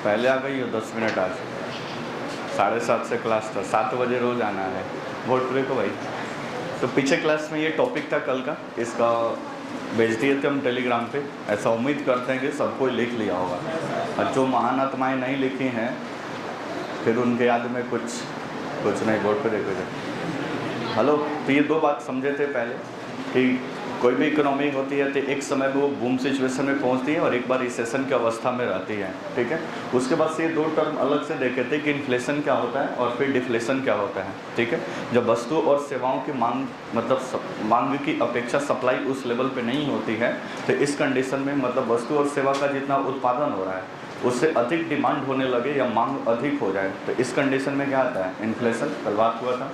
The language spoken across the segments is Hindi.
पहले आ गई हो 10 मिनट आज। 7:30 से क्लास था, 7 बजे रोज़ आना है। वोट को भाई। तो पीछे क्लास में ये टॉपिक था कल का, इसका भेज दिए थे हम टेलीग्राम पे। ऐसा उम्मीद करते हैं कि सबको लिख लिया होगा, और जो महान आत्माएँ नहीं लिखी हैं फिर उनके याद में कुछ नहीं। बोर्ड पे देखो। हेलो, तो ये 2 बात समझे थे पहले कि कोई भी इकोनॉमी होती है तो एक समय में वो बूम सिचुएशन में पहुंचती है और एक बार रिसेशन की अवस्था में रहती है, ठीक है। उसके बाद से ये 2 टर्म अलग से देखे थे कि इन्फ्लेशन क्या होता है और फिर डिफ्लेशन क्या होता है, ठीक है। जब वस्तु और सेवाओं की मांग, मतलब मांग की अपेक्षा सप्लाई उस लेवल पे नहीं होती है, तो इस कंडीशन में मतलब वस्तु और सेवा का जितना उत्पादन हो रहा है उससे अधिक डिमांड होने लगे या मांग अधिक हो जाए, तो इस कंडीशन में क्या आता है, इन्फ्लेशन। कल बात हुआ था।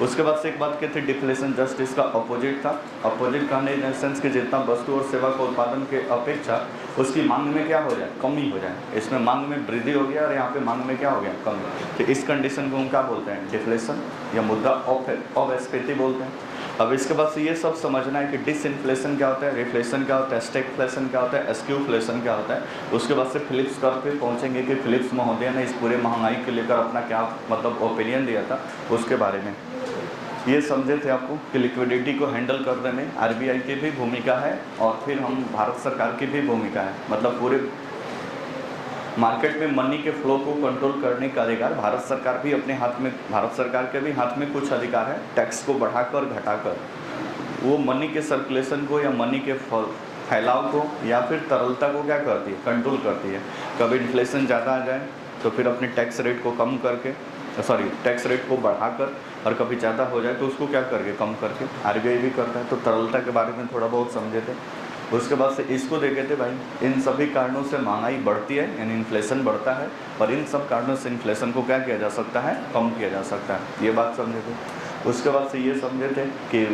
उसके बाद से एक बात कहते हैं डिफ्लेशन, जस्ट इसका अपोजिट था। अपोजिट कहने इन सेंस कि जितना वस्तु और सेवा का उत्पादन के अपेक्षा उसकी मांग में क्या हो जाए, कमी हो जाए। इसमें मांग में वृद्धि हो गया और यहाँ पे मांग में क्या हो गया, कमी। तो इस कंडीशन को हम क्या बोलते हैं, डिफ्लेशन या मुद्रा अपस्फीति बोलते हैं। अब इसके बाद से ये सब समझना है कि डिसइन्फ्लेशन क्या होता है, रिफ्लेशन क्या होता है, स्टैगफ्लेशन क्या होता है, स्क्यूफ्लेशन क्या होता है। उसके बाद से फिलिप्स कर्व पे पहुँचेंगे कि फिलिप्स महोदय ने इस पूरे महंगाई को लेकर अपना क्या मतलब ओपिनियन दिया था, उसके बारे में ये समझे थे आपको कि लिक्विडिटी को हैंडल करने में आरबीआई की भी भूमिका है और फिर हम भारत सरकार की भी भूमिका है। मतलब पूरे मार्केट में मनी के फ्लो को कंट्रोल करने का अधिकार भारत सरकार भी अपने हाथ में, भारत सरकार के भी हाथ में कुछ अधिकार है। टैक्स को बढ़ाकर घटाकर वो मनी के सर्कुलेशन को या मनी के फैलाव को या फिर तरलता को क्या करती है, कंट्रोल करती है। कभी इन्फ्लेशन ज़्यादा आ जाए तो फिर अपने टैक्स रेट को कम करके, टैक्स रेट को बढ़ाकर, और कभी ज़्यादा हो जाए तो उसको क्या करके, कम करके। आरबीआई भी करता है। तो तरलता के बारे में थोड़ा बहुत समझे थे। उसके बाद से इसको देखे थे भाई, इन सभी कारणों से महंगाई बढ़ती है यानी इन्फ्लेशन बढ़ता है, और इन सब कारणों से इन्फ्लेशन को क्या किया जा सकता है, कम किया जा सकता है। ये बात समझे थे। उसके बाद से ये समझे थे कि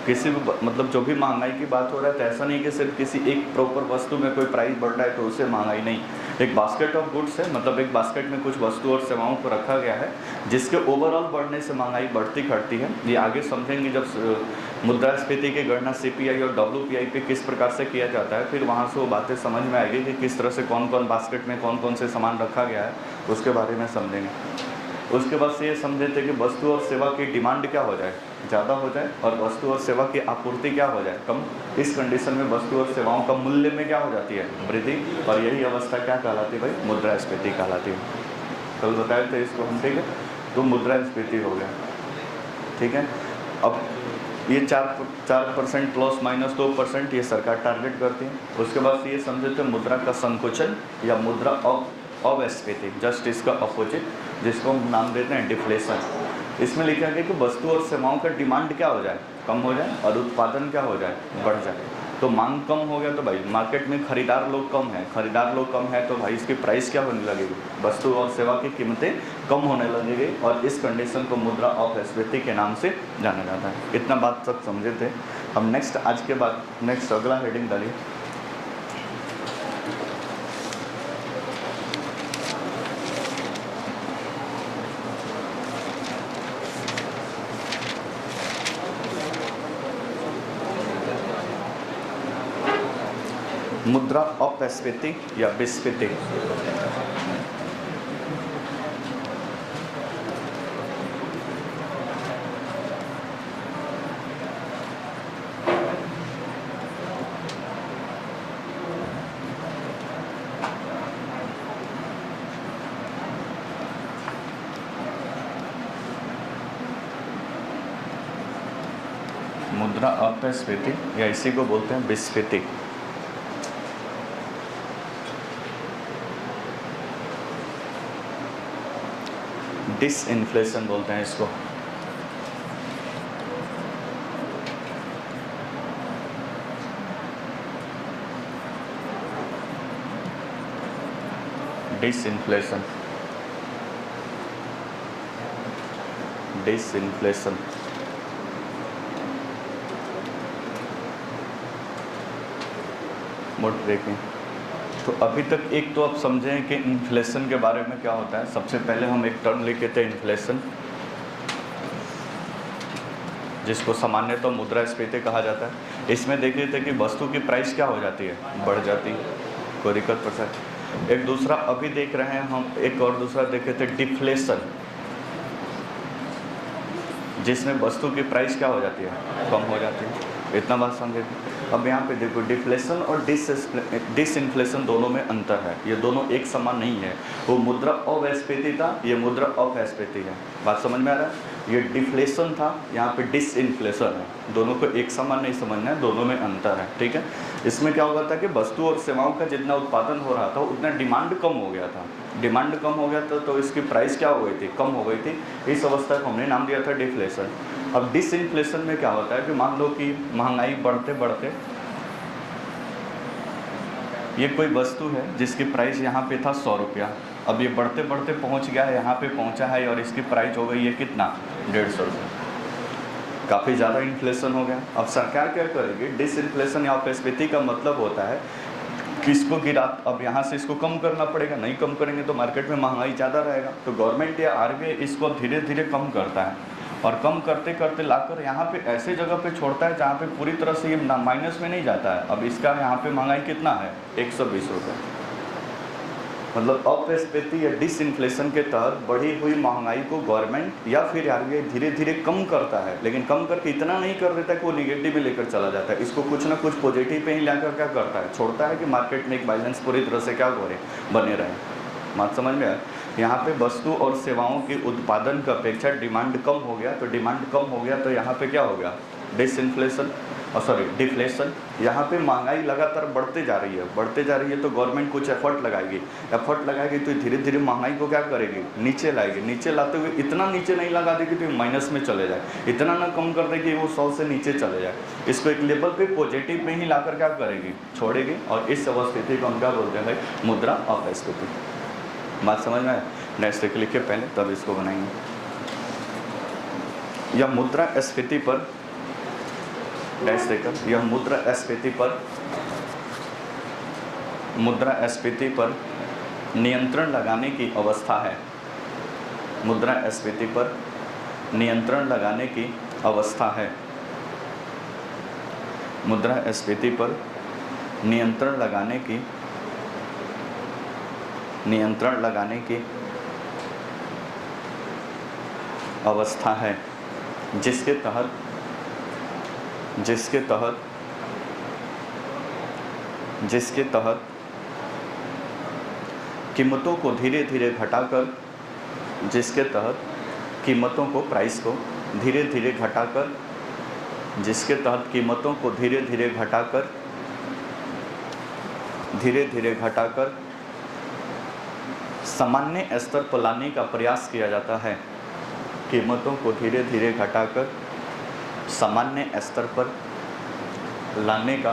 किसी भी मतलब जो भी महंगाई की बात हो रहा है तो ऐसा नहीं कि सिर्फ किसी एक प्रॉपर वस्तु में कोई प्राइस बढ़ रहा है तो उससे महंगाई नहीं। एक बास्केट ऑफ गुड्स है, मतलब एक बास्केट में कुछ वस्तु और सेवाओं को रखा गया है जिसके ओवरऑल बढ़ने से महंगाई बढ़ती घटती है। ये आगे समझेंगे जब मुद्रास्फीति की गणना सीपीआई और डब्ल्यूपीआई पे किस प्रकार से किया जाता है, फिर वहाँ से वो बातें समझ में आएगी कि किस तरह से कौन कौन बास्केट में कौन कौन से सामान रखा गया है, उसके बारे में समझेंगे। उसके बाद से ये समझे थे कि वस्तु और सेवा की डिमांड क्या हो जाए, ज़्यादा हो जाए, और वस्तु और सेवा की आपूर्ति क्या हो जाए, कम। इस कंडीशन में वस्तु और सेवाओं का मूल्य में क्या हो जाती है, वृद्धि, और यही अवस्था क्या कहलाती है भाई, मुद्रास्फीति कहलाती है। कल बताए थे इसको हम, ठीक है। तो मुद्रास्फीति हो गया, ठीक है। अब ये 4% प्लस माइनस 2% ये सरकार टारगेट करती है। उसके बाद से ये समझे थे मुद्रा का संकुचन या मुद्रा अपस्फीति, जस्ट इसका अपोजिट, जिसको हम नाम देते हैं डिफ्लेशन। इसमें लिखा गया कि वस्तु और सेवाओं का डिमांड क्या हो जाए, कम हो जाए, और उत्पादन क्या हो जाए, बढ़ जाए। तो मांग कम हो गया तो भाई मार्केट में खरीदार लोग कम है, खरीदार लोग कम है तो भाई इसकी प्राइस क्या होने लगेगी, वस्तु और सेवा की कीमतें कम होने लगेगी, और इस कंडीशन को मुद्रा अपस्फीति के नाम से जाना जाता है। इतना बात तक समझे थे हम। नेक्स्ट आज के बाद नेक्स्ट अगला हेडिंग डालिए। मुद्रा अपस्फीति या विस्फीति। मुद्रा अपस्फीति या इसी को बोलते हैं विस्फीति। डिसइन्फ्लेशन बोलते हैं इसको। Disinflation, disinflation. Mode breaking. तो अभी तक एक तो आप समझें कि इन्फ्लेशन के बारे में क्या होता है। सबसे पहले हम एक टर्म लिखे थे इन्फ्लेशन, जिसको सामान्यतः मुद्रास्फीति कहा जाता है। इसमें देख रहे थे कि वस्तु की प्राइस क्या हो जाती है, बढ़ जाती है, कोई दिक्कत पड़ सकती है। एक दूसरा अभी देख रहे हैं हम, एक और दूसरा देखे थे डिफ्लेशन, जिसमें वस्तु की प्राइस क्या हो जाती है, कम हो जाती है। इतना बात समझे। अब यहाँ पे देखो डिफ्लेशन और डिसइन्फ्लेशन दोनों में अंतर है, ये दोनों एक समान नहीं है। वो मुद्रा अवस्फीति था, ये मुद्रा अपस्फीति है। बात समझ में आ रहा है। ये डिफ्लेशन था, यहाँ पे डिसइन्फ्लेशन है। दोनों को एक समान नहीं समझना है, दोनों में अंतर है। ठीक है। इसमें क्या हुआ था कि वस्तु और सेवाओं का जितना उत्पादन हो रहा था उतना डिमांड कम हो गया था। डिमांड कम हो गया था तो इसकी प्राइस क्या हो गई थी, कम हो गई थी। इस अवस्था को हमने नाम दिया था डिफ्लेशन। अब डिसइन्फ्लेशन में क्या होता है कि मान लो कि महंगाई बढ़ते बढ़ते ये कोई वस्तु है जिसकी प्राइस यहाँ पे था 100 रुपया, अब ये बढ़ते बढ़ते पहुँच गया, यहाँ पे पहुँचा है और इसकी प्राइस हो गई है कितना, 150 रुपये। काफ़ी ज़्यादा इन्फ्लेशन हो गया। अब सरकार क्या करेगी, डिसइन्फ्लेशन या अपस्फीति का मतलब होता है कि इसको गिरा, अब यहाँ से इसको कम करना पड़ेगा, नहीं कम करेंगे तो मार्केट में महंगाई ज़्यादा रहेगा। तो गवर्नमेंट या आरबीआई इसको अब धीरे धीरे कम करता है और कम करते करते लाकर यहाँ पे ऐसे जगह पे छोड़ता है जहाँ पे पूरी तरह से ये माइनस में नहीं जाता है। अब इसका यहाँ पे महंगाई कितना है, 120 रुपये। मतलब अपस्फीति या डिसइन्फ्लेशन के तहत बढ़ी हुई महंगाई को गवर्नमेंट या फिर आरबीआई धीरे धीरे कम करता है, लेकिन कम करके इतना नहीं कर देता कि वो निगेटिव में लेकर चला जाता है। इसको कुछ ना कुछ पॉजिटिव पे ही लाकर क्या करता है, छोड़ता है कि मार्केट में एक बैलेंस पूरी तरह से क्या बने रहे। बात समझ में आया। यहाँ पे वस्तु और सेवाओं के उत्पादन की अपेक्षा डिमांड कम हो गया, तो डिमांड कम हो गया तो यहाँ पे क्या हो गया, डिसइन्फ्लेशन डिफ्लेशन। यहाँ पे महंगाई लगातार बढ़ते जा रही है तो गवर्नमेंट कुछ एफर्ट लगाएगी तो धीरे धीरे महंगाई को क्या करेगी, नीचे लाएगी। नीचे लाते हुए इतना नीचे नहीं लगा देगी तो माइनस में चले जाए, इतना ना कम कर देगी वो 100 से नीचे चले जाए। इसको एक लेवल पे पॉजिटिव में ही लाकर क्या करेगी, छोड़ेगी। और इस अवस्थिति को हम क्या बोलते हैं, मुद्रा अपस्फीति। बात समझ में आए। नेक्स्ट एक लिखे पहले तब इसको बनाएंगे। यह मुद्रास्फीति पर डैश देकर, यह मुद्रास्फीति पर नियंत्रण लगाने की अवस्था है। मुद्रास्फीति पर नियंत्रण लगाने की अवस्था है। मुद्रास्फीति पर नियंत्रण लगाने की अवस्था है, जिसके तहत कीमतों को धीरे धीरे घटाकर, जिसके तहत कीमतों को प्राइस को धीरे धीरे घटाकर, जिसके तहत कीमतों को धीरे धीरे घटाकर सामान्य स्तर पर लाने का प्रयास किया जाता है। कीमतों को धीरे धीरे घटाकर सामान्य स्तर पर लाने का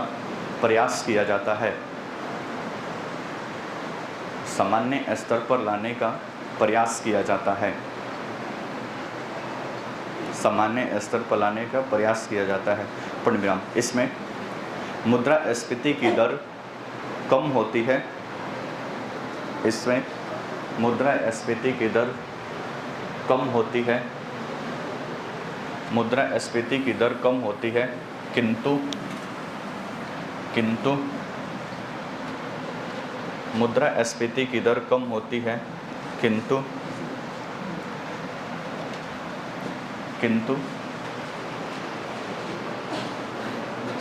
प्रयास किया जाता है। सामान्य स्तर पर लाने का प्रयास किया जाता है। सामान्य स्तर पर लाने का प्रयास किया जाता है। पूर्णविराम। इसमें मुद्रास्फीति की दर कम होती है। इसमें मुद्रास्फीति की दर कम होती है। मुद्रास्फीति की दर कम होती है, किंतु मुद्रास्फीति की दर कम होती है, किंतु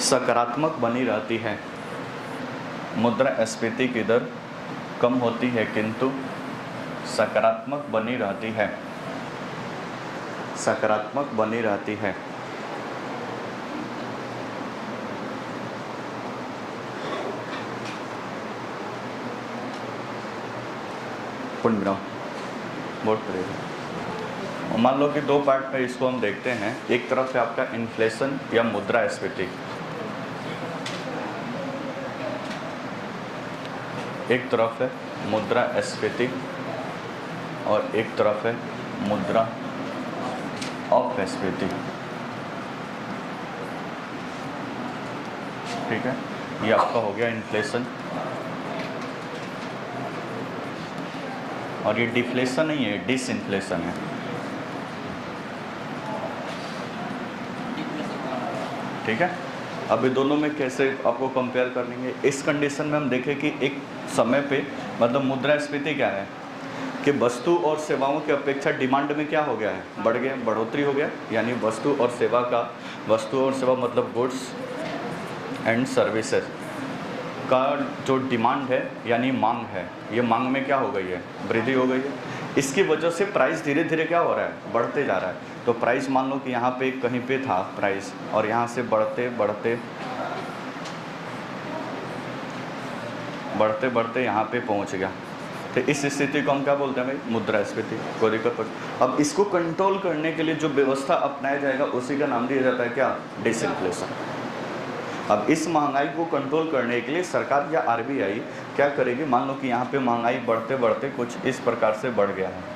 सकारात्मक बनी रहती है। मुद्रास्फीति की दर कम होती है किंतु सकारात्मक बनी रहती है। सकारात्मक बनी रहती है। पूर्णविराम। बहुत बढ़िया। मान लो कि दो पार्ट में इसको हम देखते हैं। एक तरफ है आपका इन्फ्लेशन या मुद्रास्फीति, एक तरफ है मुद्रास्फीति और एक तरफ है मुद्रा अपस्फीति। ठीक है, ये आपका हो गया इन्फ्लेशन। और ये डिफ्लेशन नहीं है, डिसइन्फ्लेशन है। ठीक है। अभी दोनों में कैसे आपको कंपेयर कर लेंगे। इस कंडीशन में हम देखें कि एक समय पे मतलब मुद्रास्फीति क्या है कि वस्तु और सेवाओं की अपेक्षा डिमांड में क्या हो गया है, बढ़ गया, बढ़ोतरी हो गया। यानी वस्तु और सेवा मतलब गुड्स एंड सर्विसेज का जो डिमांड है यानी मांग है, ये मांग में क्या हो गई है, वृद्धि हो गई है। इसकी वजह से प्राइस धीरे धीरे क्या हो रहा है, बढ़ते जा रहा है। तो प्राइस मान लो कि यहाँ पे कहीं पे था प्राइस और यहाँ से बढ़ते बढ़ते यहाँ पे पहुँच गया। तो इस स्थिति को हम क्या बोलते हैं भाई, मुद्रास्फीति। कोई दिक्कत नहीं। अब इसको कंट्रोल करने के लिए जो व्यवस्था अपनाया जाएगा उसी का नाम दिया जाता है क्या, डिसइंफ्लेशन। अब इस महंगाई को कंट्रोल करने के लिए सरकार या आरबीआई क्या करेगी, मान लो कि यहाँ पे महंगाई बढ़ते बढ़ते कुछ इस प्रकार से बढ़ गया है।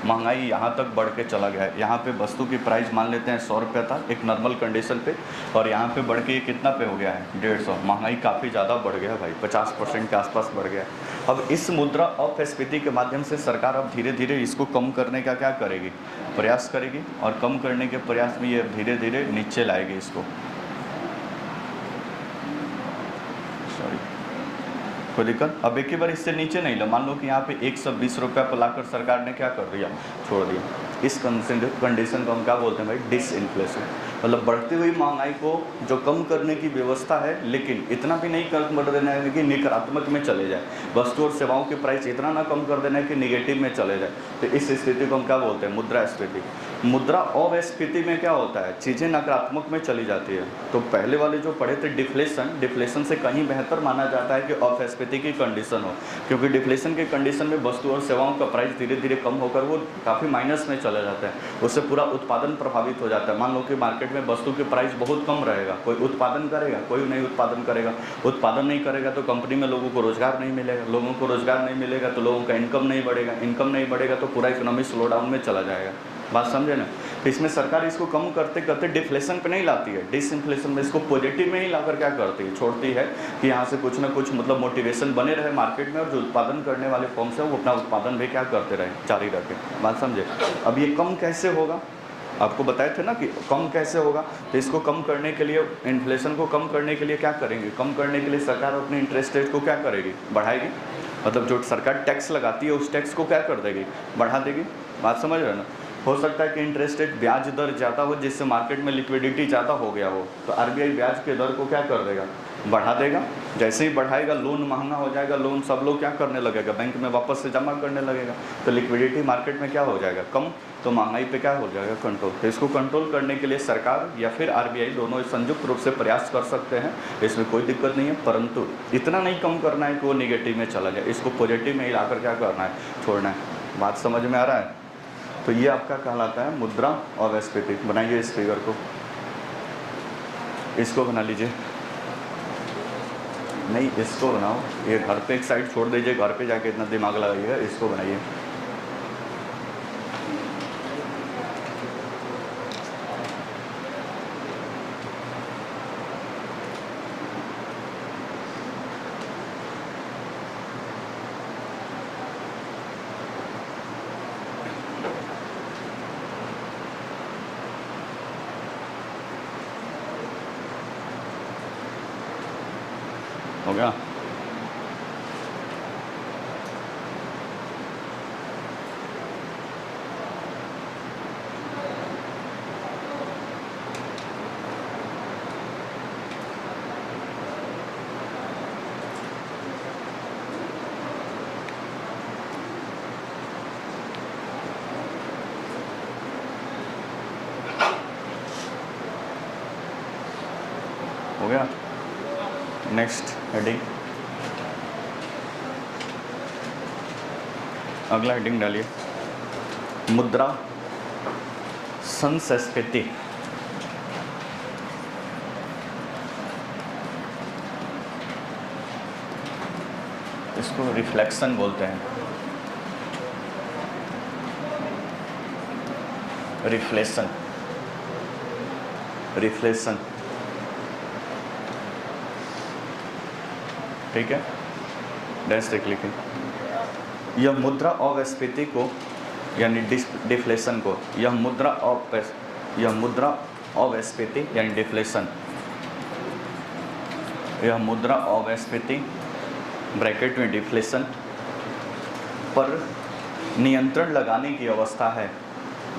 महंगाई यहाँ तक बढ़ के चला गया है। यहाँ पे वस्तु की प्राइस मान लेते हैं 100 रुपये था एक नॉर्मल कंडीशन पे, और यहाँ पे बढ़ के ये कितना पे हो गया है, 150। महंगाई काफ़ी ज़्यादा बढ़ गया है भाई, 50% के आसपास बढ़ गया है। अब इस मुद्रा अपस्फीति के माध्यम से सरकार अब धीरे धीरे इसको कम करने का क्या करेगी, प्रयास करेगी, और कम करने के प्रयास में ये धीरे धीरे नीचे लाएगी इसको। कोई दिक्कत। अब एक ही बार इससे नीचे नहीं ला, मान लो कि यहाँ पे 120 रुपये पर लाकर सरकार ने क्या कर दिया, छोड़ दिया। इस कंडीशन को हम क्या बोलते हैं भाई, डिसइंफ्लेशन। मतलब बढ़ती हुई महंगाई को जो कम करने की व्यवस्था है, लेकिन इतना भी नहीं कर देना है कि नकारात्मक में चले जाए। वस्तु और सेवाओं की प्राइस इतना ना कम कर देना है कि निगेटिव में चले जाए। तो इस स्थिति को हम क्या बोलते हैं, मुद्रास्फीति। मुद्रा अस्फीति में क्या होता है, चीज़ें नकारात्मक में चली जाती है। तो पहले वाले जो पढ़े थे डिफ्लेशन से कहीं बेहतर माना जाता है कि अपस्फीति की कंडीशन हो, क्योंकि डिफ्लेशन के कंडीशन में वस्तु और सेवाओं का प्राइस धीरे धीरे कम होकर वो काफ़ी माइनस में चला जाता है। उससे पूरा उत्पादन प्रभावित हो जाता है। मान लो कि मार्केट में वस्तु की प्राइस बहुत कम रहेगा, कोई उत्पादन करेगा, कोई नहीं उत्पादन करेगा। उत्पादन नहीं करेगा तो कंपनी में लोगों को रोजगार नहीं मिलेगा, लोगों को रोजगार नहीं मिलेगा तो लोगों का इनकम नहीं बढ़ेगा, इनकम नहीं बढ़ेगा तो पूरा इकोनॉमी स्लो डाउन में चला जाएगा। बात समझे ना। तो इसमें सरकार इसको कम करते करते डिफ्लेशन पे नहीं लाती है, डिसइंफ्लेशन में इसको पॉजिटिव में ही लाकर क्या करती है, छोड़ती है कि यहाँ से कुछ ना कुछ मतलब मोटिवेशन बने रहे मार्केट में, और जो उत्पादन करने वाले फर्म्स हैं वो अपना उत्पादन भी क्या करते रहे, जारी रखें। बात समझे। अब ये कम कैसे होगा, आपको बताए थे ना कि कम कैसे होगा। तो इसको कम करने के लिए, इन्फ्लेशन को कम करने के लिए क्या करेंगे, कम करने के लिए सरकार अपने इंटरेस्ट रेट को क्या करेगी, बढ़ाएगी। मतलब जो सरकार टैक्स लगाती है उस टैक्स को क्या कर देगी, बढ़ा देगी। बात समझ रहे हो ना। हो सकता है कि इंटरेस्ट रेट ब्याज दर ज़्यादा हो, जिससे मार्केट में लिक्विडिटी ज़्यादा हो गया हो, तो आरबीआई ब्याज के दर को क्या कर देगा, बढ़ा देगा। जैसे ही बढ़ाएगा लोन महंगा हो जाएगा, लोन सब लोग क्या करने लगेगा, बैंक में वापस से जमा करने लगेगा, तो लिक्विडिटी मार्केट में क्या हो जाएगा, कम। तो महंगाई पे क्या हो जाएगा, कंट्रोल। तो इसको कंट्रोल करने के लिए सरकार या फिर आरबीआई दोनों संयुक्त रूप से प्रयास कर सकते हैं, इसमें कोई दिक्कत नहीं है। परंतु इतना नहीं कम करना है कि वो निगेटिव में चला जाए, इसको पॉजिटिव में ही लाकर क्या करना है, छोड़ना है। बात समझ में आ रहा है। तो ये आपका कहलाता है मुद्रा अस्फीति। बनाइए इस फिगर को, इसको बना लीजिए। नहीं, इसको बनाओ, ये घर पे एक साइड छोड़ दीजिए, घर पे जाके इतना दिमाग लगाइएगा। इसको बनाइए। हो गया। हो गया। नेक्स्ट हेडिंग, अगला हेडिंग डालिए, मुद्रा संस्फीति। इसको रिफ्लेक्शन बोलते हैं, रिफ्लेशन, रिफ्लेशन। ठीक है, डैश लिखें। यह मुद्रा अस्फीति को यानी डिफ्लेशन को, यह मुद्रा अवस्फीति यानी डिफ्लेशन, यह मुद्रा अवस्फीति ब्रैकेट में डिफ्लेशन पर नियंत्रण लगाने की अवस्था है।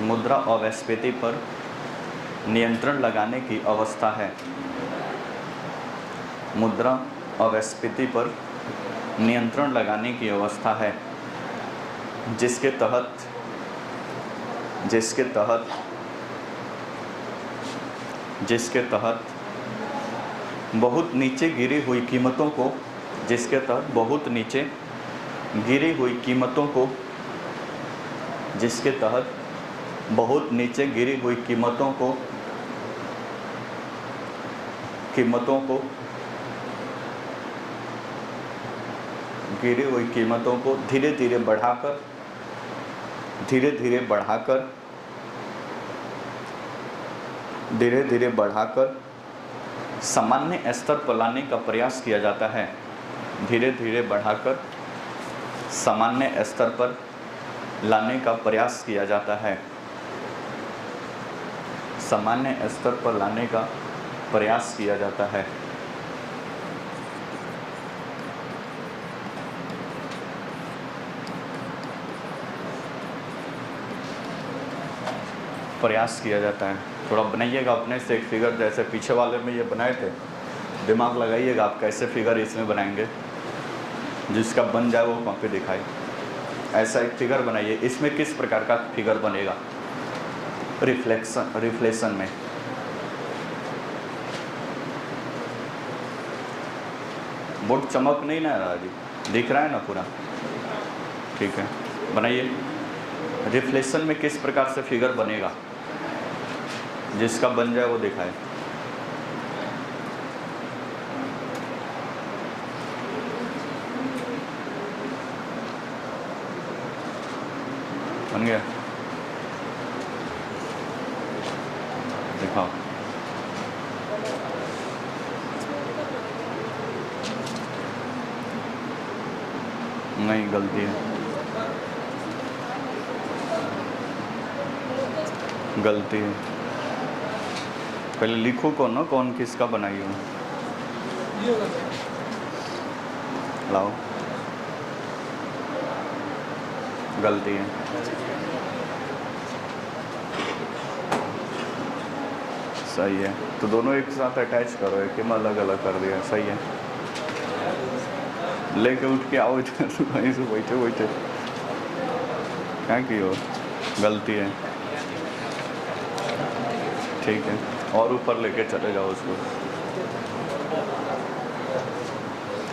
मुद्रा अवस्फीति पर नियंत्रण लगाने की अवस्था है। मुद्रा अवस्फीति पर नियंत्रण लगाने की अवस्था है, जिसके तहत बहुत नीचे गिरी हुई कीमतों को बहुत नीचे गिरी हुई कीमतों को धीरे धीरे बढ़ाकर सामान्य स्तर पर लाने का प्रयास किया जाता है। धीरे धीरे बढ़ाकर सामान्य स्तर पर लाने का प्रयास किया जाता है। सामान्य स्तर पर लाने का प्रयास किया जाता है। प्रयास किया जाता है। थोड़ा बनाइएगा अपने से एक फिगर, जैसे पीछे वाले में ये बनाए थे, दिमाग लगाइएगा आप कैसे फिगर इसमें बनाएंगे, जिसका बन जाए वो कॉपी दिखाए। ऐसा एक फिगर बनाइए, इसमें किस प्रकार का फिगर बनेगा रिफ्लेक्शन में। बोर्ड चमक नहीं ना रहा जी, दिख रहा है ना पूरा, ठीक है। बनाइए रिफ्लेक्शन में किस प्रकार से फिगर बनेगा, जिसका बन जाए वो दिखाए। बन गया, दिखाओ। नहीं, गलती है, गलती है। पहले लिखो कौन किसका बनाई हो। लाओ, गलती है। सही है, तो दोनों एक साथ अटैच करो, एक में अलग अलग कर दिया। सही है, लेके उठ के आओ इधर, वहीं से बैठे क्या की हो, गलती है, ठीक है। और ऊपर लेके चले जाओ उसको,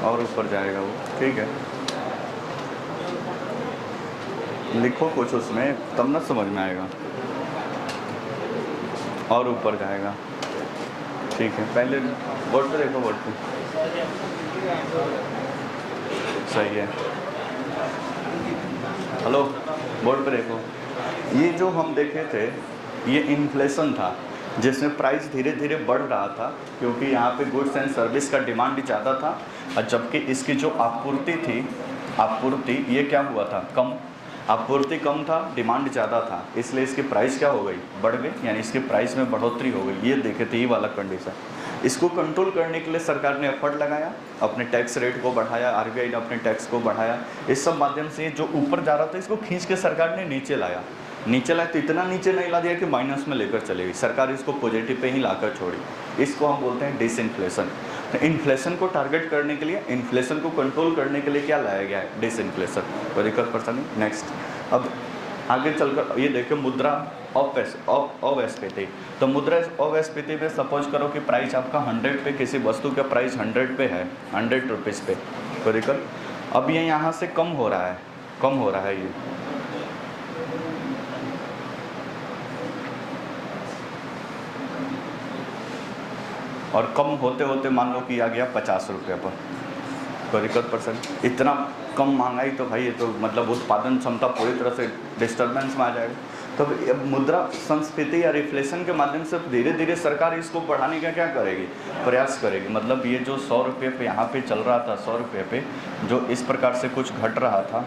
और ऊपर जाएगा वो, ठीक है। लिखो कुछ उसमें, तब ना समझ में आएगा। और ऊपर जाएगा, ठीक है। पहले बोर्ड पे देखो, बोर्ड पे सही है। हेलो, बोर्ड पे देखो। ये जो हम देखे थे, ये इन्फ्लेशन था, जिसमें प्राइस धीरे धीरे बढ़ रहा था, क्योंकि यहाँ पे गुड्स एंड सर्विस का डिमांड ज़्यादा था, और जबकि इसकी जो आपूर्ति थी, आपूर्ति ये क्या हुआ था, कम। आपूर्ति कम था, डिमांड ज़्यादा था, इसलिए इसकी प्राइस क्या हो गई, बढ़ गई, यानी इसके प्राइस में बढ़ोतरी हो गई। ये देखे थे, ये वाला कंडीशन। इसको कंट्रोल करने के लिए सरकार ने एफर्ट लगाया, अपने टैक्स रेट को बढ़ाया, आरबीआई ने अपने टैक्स को बढ़ाया। इस सब माध्यम से जो ऊपर जा रहा था, इसको खींच के सरकार ने नीचे लाया। तो इतना नीचे नहीं ला दिया कि माइनस में लेकर चले गई सरकार, इसको पॉजिटिव पे ही लाकर छोड़ी। इसको हम बोलते हैं डिसइन्फ्लेशन। तो इन्फ्लेशन को टारगेट करने के लिए, इन्फ्लेशन को कंट्रोल करने के लिए क्या लाया गया है, डिसइन्फ्लेशन। कोई दिक्कत परेशानी? नेक्स्ट, अब आगे चलकर ये देखिए मुद्रा अवस्फीति। तो मुद्रा अवस्फीति में सपोज करो कि प्राइस आपका 100 पे, किसी वस्तु का प्राइस 100 पे है, 100 रुपीज़ पे, कोई दिक्कत? अब ये यहाँ से कम हो रहा है, ये और कम होते होते मान लो कि आ गया 50 रुपये पर, कोई दिक्कत परसेंट? इतना कम महंगाई तो भाई ये तो मतलब उत्पादन क्षमता पूरी तरह से डिस्टर्बेंस में आ जाएगा। तो मुद्रा संस्फीति या रिफ्लेशन के माध्यम से धीरे धीरे सरकार इसको बढ़ाने का क्या करेगी, प्रयास करेगी। मतलब ये जो 100 रुपये पे यहाँ पे चल रहा था, 100 रुपये पे जो इस प्रकार से कुछ घट रहा था,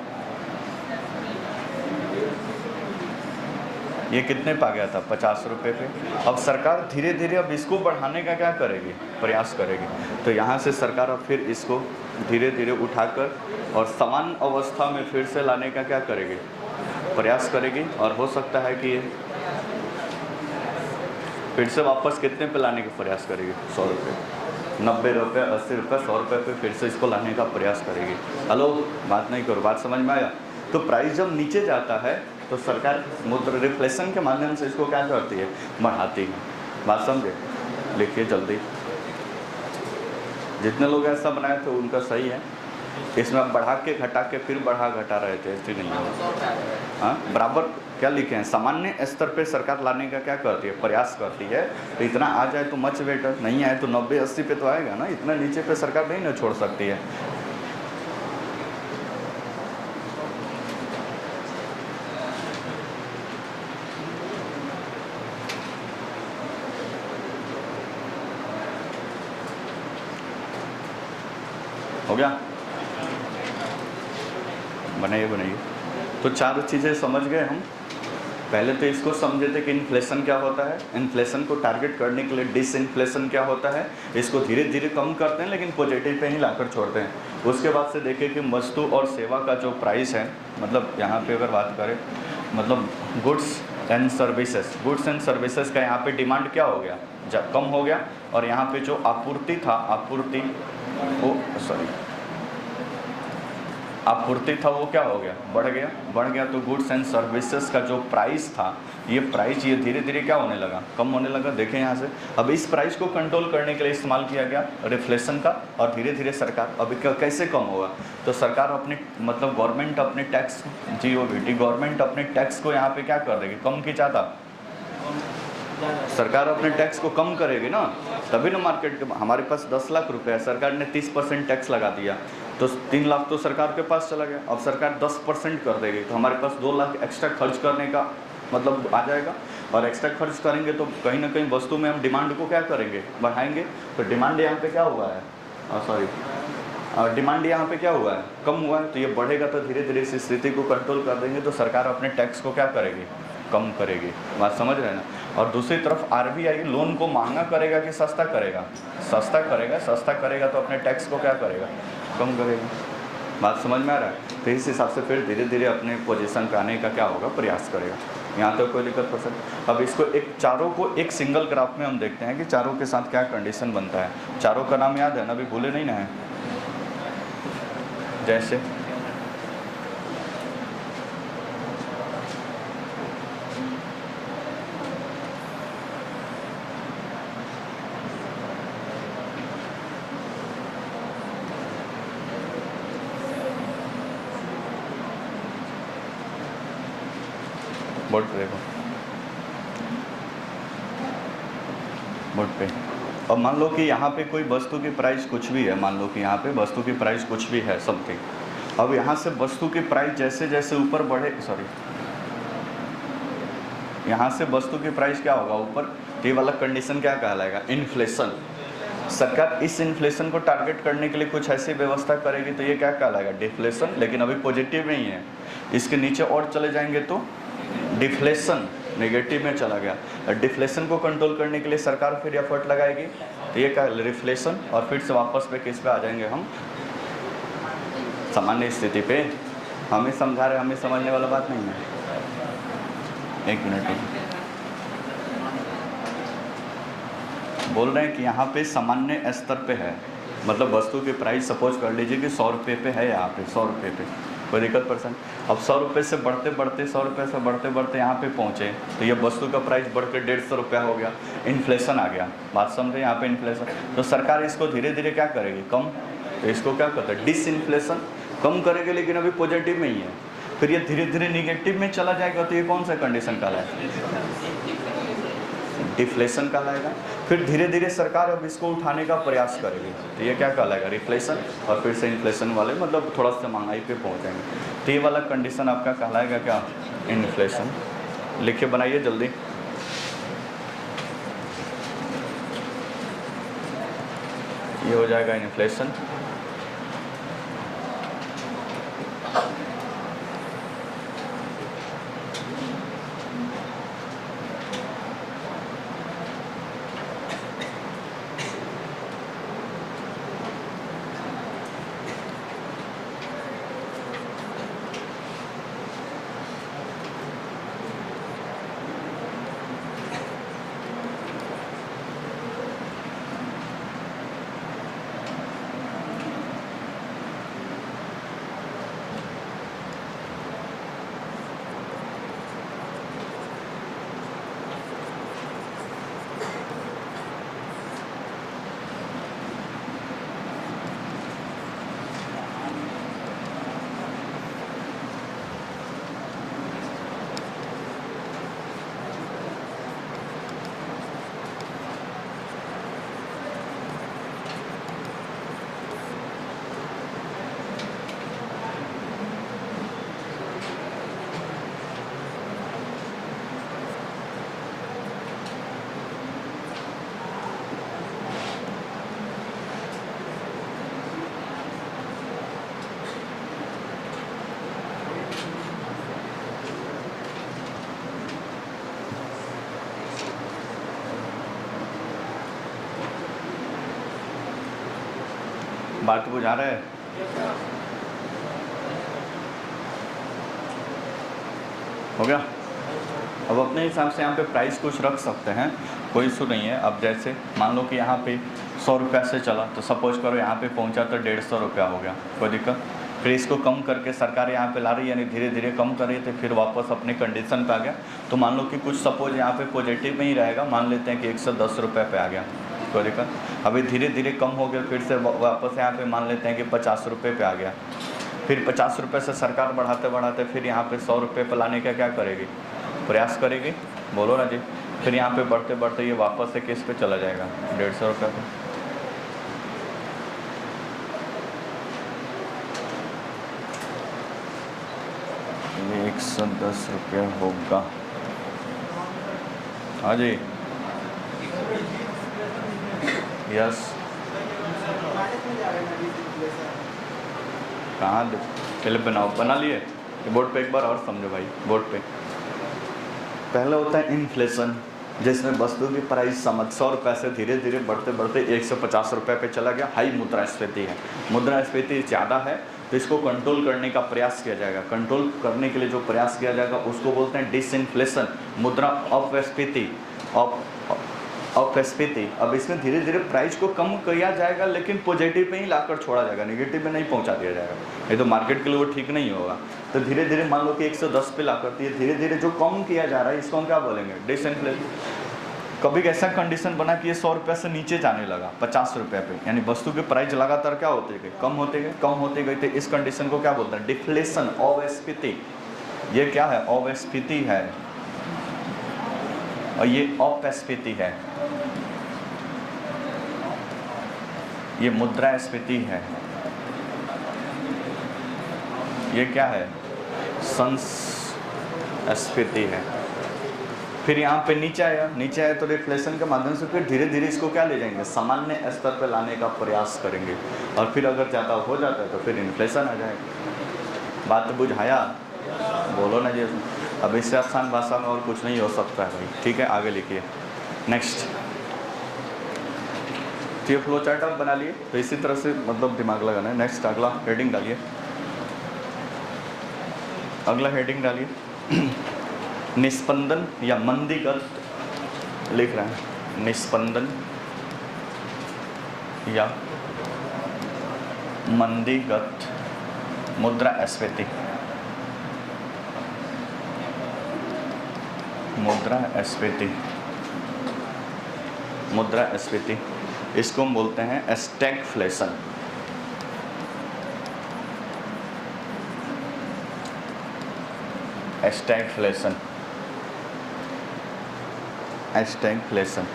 ये कितने पे आ गया था, 50 रुपये पे। अब सरकार धीरे धीरे अब इसको बढ़ाने का क्या करेगी, प्रयास करेगी। तो यहाँ से सरकार अब फिर इसको धीरे धीरे उठाकर और समान अवस्था में फिर से लाने का क्या करेगी, प्रयास करेगी। और हो सकता है कि फिर से वापस कितने पे लाने का प्रयास करेगी, 100 रुपये, 90 रुपये, 80 रुपये, 100 रुपये पे फिर से इसको लाने का प्रयास करेगी। हेलो, बात नहीं करो, बात समझ में आया। तो प्राइस जब नीचे जाता है तो सरकार मुद्रा रिफ्लेशन के माध्यम से इसको क्या करती है, बढ़ाती है। बात समझे, लिखिए जल्दी। जितने लोग ऐसा बनाए थे उनका सही है, इसमें बढ़ा के घटा के फिर बढ़ा घटा रहे थे, ऐसे नहीं है। हाँ, बराबर क्या लिखे हैं, सामान्य स्तर पे सरकार लाने का क्या करती है, प्रयास करती है। तो इतना आ जाए तो मच बेटर, नहीं आए तो 90-80 पे तो आएगा ना, इतना नीचे पे सरकार नहीं ना छोड़ सकती है। हो गया, बनाइए। तो 4 चीज़ें समझ गए हम। पहले तो इसको समझे थे कि इन्फ्लेशन क्या होता है, इन्फ्लेशन को टारगेट करने के लिए डिसइन्फ्लेशन क्या होता है, इसको धीरे धीरे कम करते हैं लेकिन पॉजिटिव पे ही लाकर छोड़ते हैं। उसके बाद से देखें कि वस्तु और सेवा का जो प्राइस है, मतलब यहाँ पे अगर बात करें, मतलब गुड्स एंड सर्विसेज का यहाँ पे डिमांड क्या हो गया, कम हो गया। और यहाँ पे जो आपूर्ति था, आपूर्ति था वो क्या हो गया, बढ़ गया। तो गुड्स एंड सर्विसेज का जो प्राइस था, ये प्राइस ये धीरे धीरे क्या होने लगा, कम होने लगा। देखें यहाँ से, अब इस प्राइस को कंट्रोल करने के लिए इस्तेमाल किया गया रिफ्लेशन का। और धीरे धीरे सरकार अभी कैसे कम होगा, तो सरकार अपने मतलब गवर्नमेंट अपने टैक्स, GOVT गवर्नमेंट अपने टैक्स को यहाँ पे क्या कर देगी, कम की ज़्यादा, सरकार अपने टैक्स को कम करेगी ना, तभी ना मार्केट के। हमारे पास 10 लाख रुपए है, सरकार ने 30% टैक्स लगा दिया, तो 3 लाख तो सरकार के पास चला गया। अब सरकार 10% कर देगी तो हमारे पास 2 लाख एक्स्ट्रा खर्च करने का मतलब आ जाएगा। और एक्स्ट्रा खर्च करेंगे तो कहीं ना कहीं वस्तु में हम डिमांड को क्या करेंगे, बढ़ाएंगे। तो डिमांड यहाँ पे क्या हुआ है, डिमांड यहाँ पे क्या हुआ है, कम हुआ है। तो ये बढ़ेगा, तो धीरे धीरे इस स्थिति को कंट्रोल कर देंगे, तो सरकार अपने टैक्स को क्या करेगी, कम करेगी। बात समझ रहे हैं ना। और दूसरी तरफ RBI लोन को महंगा करेगा कि सस्ता करेगा, सस्ता करेगा तो अपने टैक्स को क्या करेगा, कम करेगा। बात समझ में आ रहा है। तो इस हिसाब से फिर धीरे धीरे अपने पोजीशन पे आने का क्या होगा, प्रयास करेगा। यहाँ तक कोई दिक्कत पसंद। अब इसको चारों को एक सिंगल ग्राफ में हम देखते हैं कि चारों के साथ क्या कंडीशन बनता है। चारों का नाम याद है ना, अभी भूले नहीं ना है। जैसे बोर्ड पे। अब मान लो कि यहाँ पे कोई वस्तु की प्राइस कुछ भी है, मान लो कि यहाँ पे वस्तु की प्राइस कुछ भी है समथिंग। अब यहाँ से वस्तु की प्राइस जैसे जैसे ऊपर बढ़े, यहाँ से वस्तु की प्राइस क्या होगा, ऊपर। ये वाला कंडीशन क्या कहलाएगा, इन्फ्लेशन। सरकार इस इन्फ्लेशन को टारगेट करने के लिए कुछ ऐसी व्यवस्था करेगी तो ये क्या कहलाएगा, डिफ्लेशन। लेकिन अभी पॉजिटिव नहीं है, इसके नीचे और चले जाएंगे तो डिफ्लेशन, नेगेटिव में चला गया। डिफ्लेशन को कंट्रोल करने के लिए सरकार फिर एफर्ट लगाएगी, तो ये क्या, रिफ्लेशन। और फिर से वापस पे किस पे आ जाएंगे हम, सामान्य स्थिति पे। हमें समझा रहे, हमें समझने वाला बात नहीं है। 1 मिनट बोल रहे हैं कि यहाँ पे सामान्य स्तर पे है, मतलब वस्तु की प्राइस सपोज कर लीजिए कि 100 रुपये पे है, यहाँ पे 100 रुपये पे कोई दिक्कत परसेंट। अब 100 रुपये से बढ़ते बढ़ते 100 रुपये से बढ़ते यहाँ पे पहुँचे, तो ये वस्तु का प्राइस बढ़ के 150 रुपया हो गया, इन्फ्लेशन आ गया। बात समझे, यहाँ पे इन्फ्लेशन। तो सरकार इसको धीरे धीरे क्या करेगी, कम। तो इसको क्या कहते हैं, डिसइन्फ्लेशन। कम करेगी, लेकिन अभी पॉजिटिव में ही है। फिर ये धीरे धीरे निगेटिव में चला जाएगा, तो ये कौन सा कंडीशन कहलाएगा, डिफ्लेशन कहलाएगा। फिर धीरे धीरे सरकार अब इसको उठाने का प्रयास करेगी, तो ये क्या कहलाएगा, रिफ्लेशन। और फिर से इन्फ्लेशन वाले मतलब थोड़ा सा महंगाई पे पहुंचेंगे, तो ये वाला कंडीशन आपका कहलाएगा क्या, इन्फ्लेशन। लिखिए, बनाइए जल्दी। ये हो जाएगा इन्फ्लेशन। बात बुझा रहा है? हो गया? अब अपने हिसाब से यहाँ पे प्राइस कुछ रख सकते हैं, कोई इशू नहीं है। अब जैसे मान लो कि यहाँ पे 100 रुपया से चला, तो सपोज करो यहाँ पे पहुँचा तो 150 रुपया हो गया, कोई दिक्कत? फिर इसको कम करके सरकार यहाँ पे ला रही है, यानी धीरे धीरे कम कर रही है, तो फिर वापस अपने कंडीशन पे आ गया। तो मान लो कि कुछ सपोज यहाँ पे पॉजिटिव में ही रहेगा, मान लेते हैं कि 110 रुपये पे आ गया, कोई दिक्कत? अभी धीरे धीरे कम हो गया, फिर से वापस यहाँ पे मान लेते हैं कि 50 रुपये पे आ गया। फिर 50 रुपये से सरकार बढ़ाते बढ़ाते फिर यहाँ पे 100 रुपये पे लाने का क्या करेगी? प्रयास करेगी, बोलो ना जी। फिर यहाँ पे बढ़ते बढ़ते ये वापस से किस पे चला जाएगा? 150 रुपये पे। ये 110 रुपये होगा, हाँ जी, यस। कहाँ पहले बना लिए? बोर्ड पे एक बार और समझो भाई, बोर्ड पे पहले होता है इन्फ्लेशन, जिसमें वस्तु की प्राइस 100 रुपये से धीरे धीरे बढ़ते बढ़ते 150 रुपये पे चला गया। हाई मुद्रास्फीति है, मुद्रास्फीति ज़्यादा है, तो इसको कंट्रोल करने का प्रयास किया जाएगा। कंट्रोल करने के लिए जो प्रयास किया जाएगा उसको बोलते हैं डिसइन्फ्लेशन, मुद्रा अपस्फीति। अपस्फीति, अब इसमें धीरे धीरे प्राइस को कम किया जाएगा, लेकिन पॉजिटिव में ही लाकर छोड़ा जाएगा, नेगेटिव में नहीं पहुंचा दिया जाएगा, नहीं तो मार्केट के लिए वो ठीक नहीं होगा। तो धीरे धीरे मान लो कि 110 पे ला करती है, धीरे धीरे जो कम किया जा रहा है इसको हम क्या बोलेंगे? डिसइन्फ्लेशन। कभी ऐसा कंडीशन बना कि ये 100 रुपये से नीचे जाने लगा 50 रुपये पे, यानी वस्तु की प्राइस लगातार क्या होते गए? कम होते गए, कम होते गए, तो इस कंडीशन को क्या बोलते हैं? डिफ्लेशन, अपस्फीति। ये क्या है? अपस्फीति है, और ये अपस्फीति है, ये मुद्रास्फीति है, ये क्या है? संस्फीति है। फिर यहाँ पे नीचे आया तो रिफ्लेशन के माध्यम से फिर धीरे धीरे इसको क्या ले जाएंगे? सामान्य स्तर पे लाने का प्रयास करेंगे, और फिर अगर ज़्यादा हो जाता है तो फिर इन्फ्लेशन आ जाएगा। बात बुझाया? बोलो ना जी। अब इससे आसान भाषा में और कुछ नहीं हो सकता है भाई, ठीक है? आगे लिखिए, नेक्स्ट। तो ये फ्लो चार्ट आप बना लिए, तो इसी तरह से मतलब दिमाग लगाना है। नेक्स्ट अगला हेडिंग डालिए, अगला हेडिंग डालिए निस्पंदन या मंदीगत लिख रहे हैं, निस्पंदन या मंदीगत मुद्रास्फीति। मुद्रास्फीति इसको हम बोलते हैं स्टैगफ्लेशन। Stagflation, stagflation.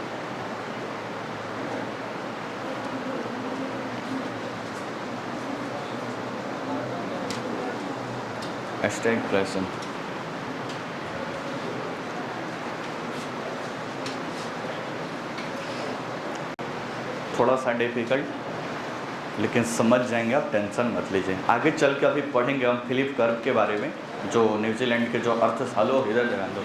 स्टैगफ्लेशन थोड़ा सा डिफिकल्ट, लेकिन समझ जाएंगे आप, टेंशन मत लीजिए। आगे चल के अभी पढ़ेंगे हम फिलिप कर्व के बारे में, जो न्यूजीलैंड के जो अर्थशास्त्री, इधर जगह दो,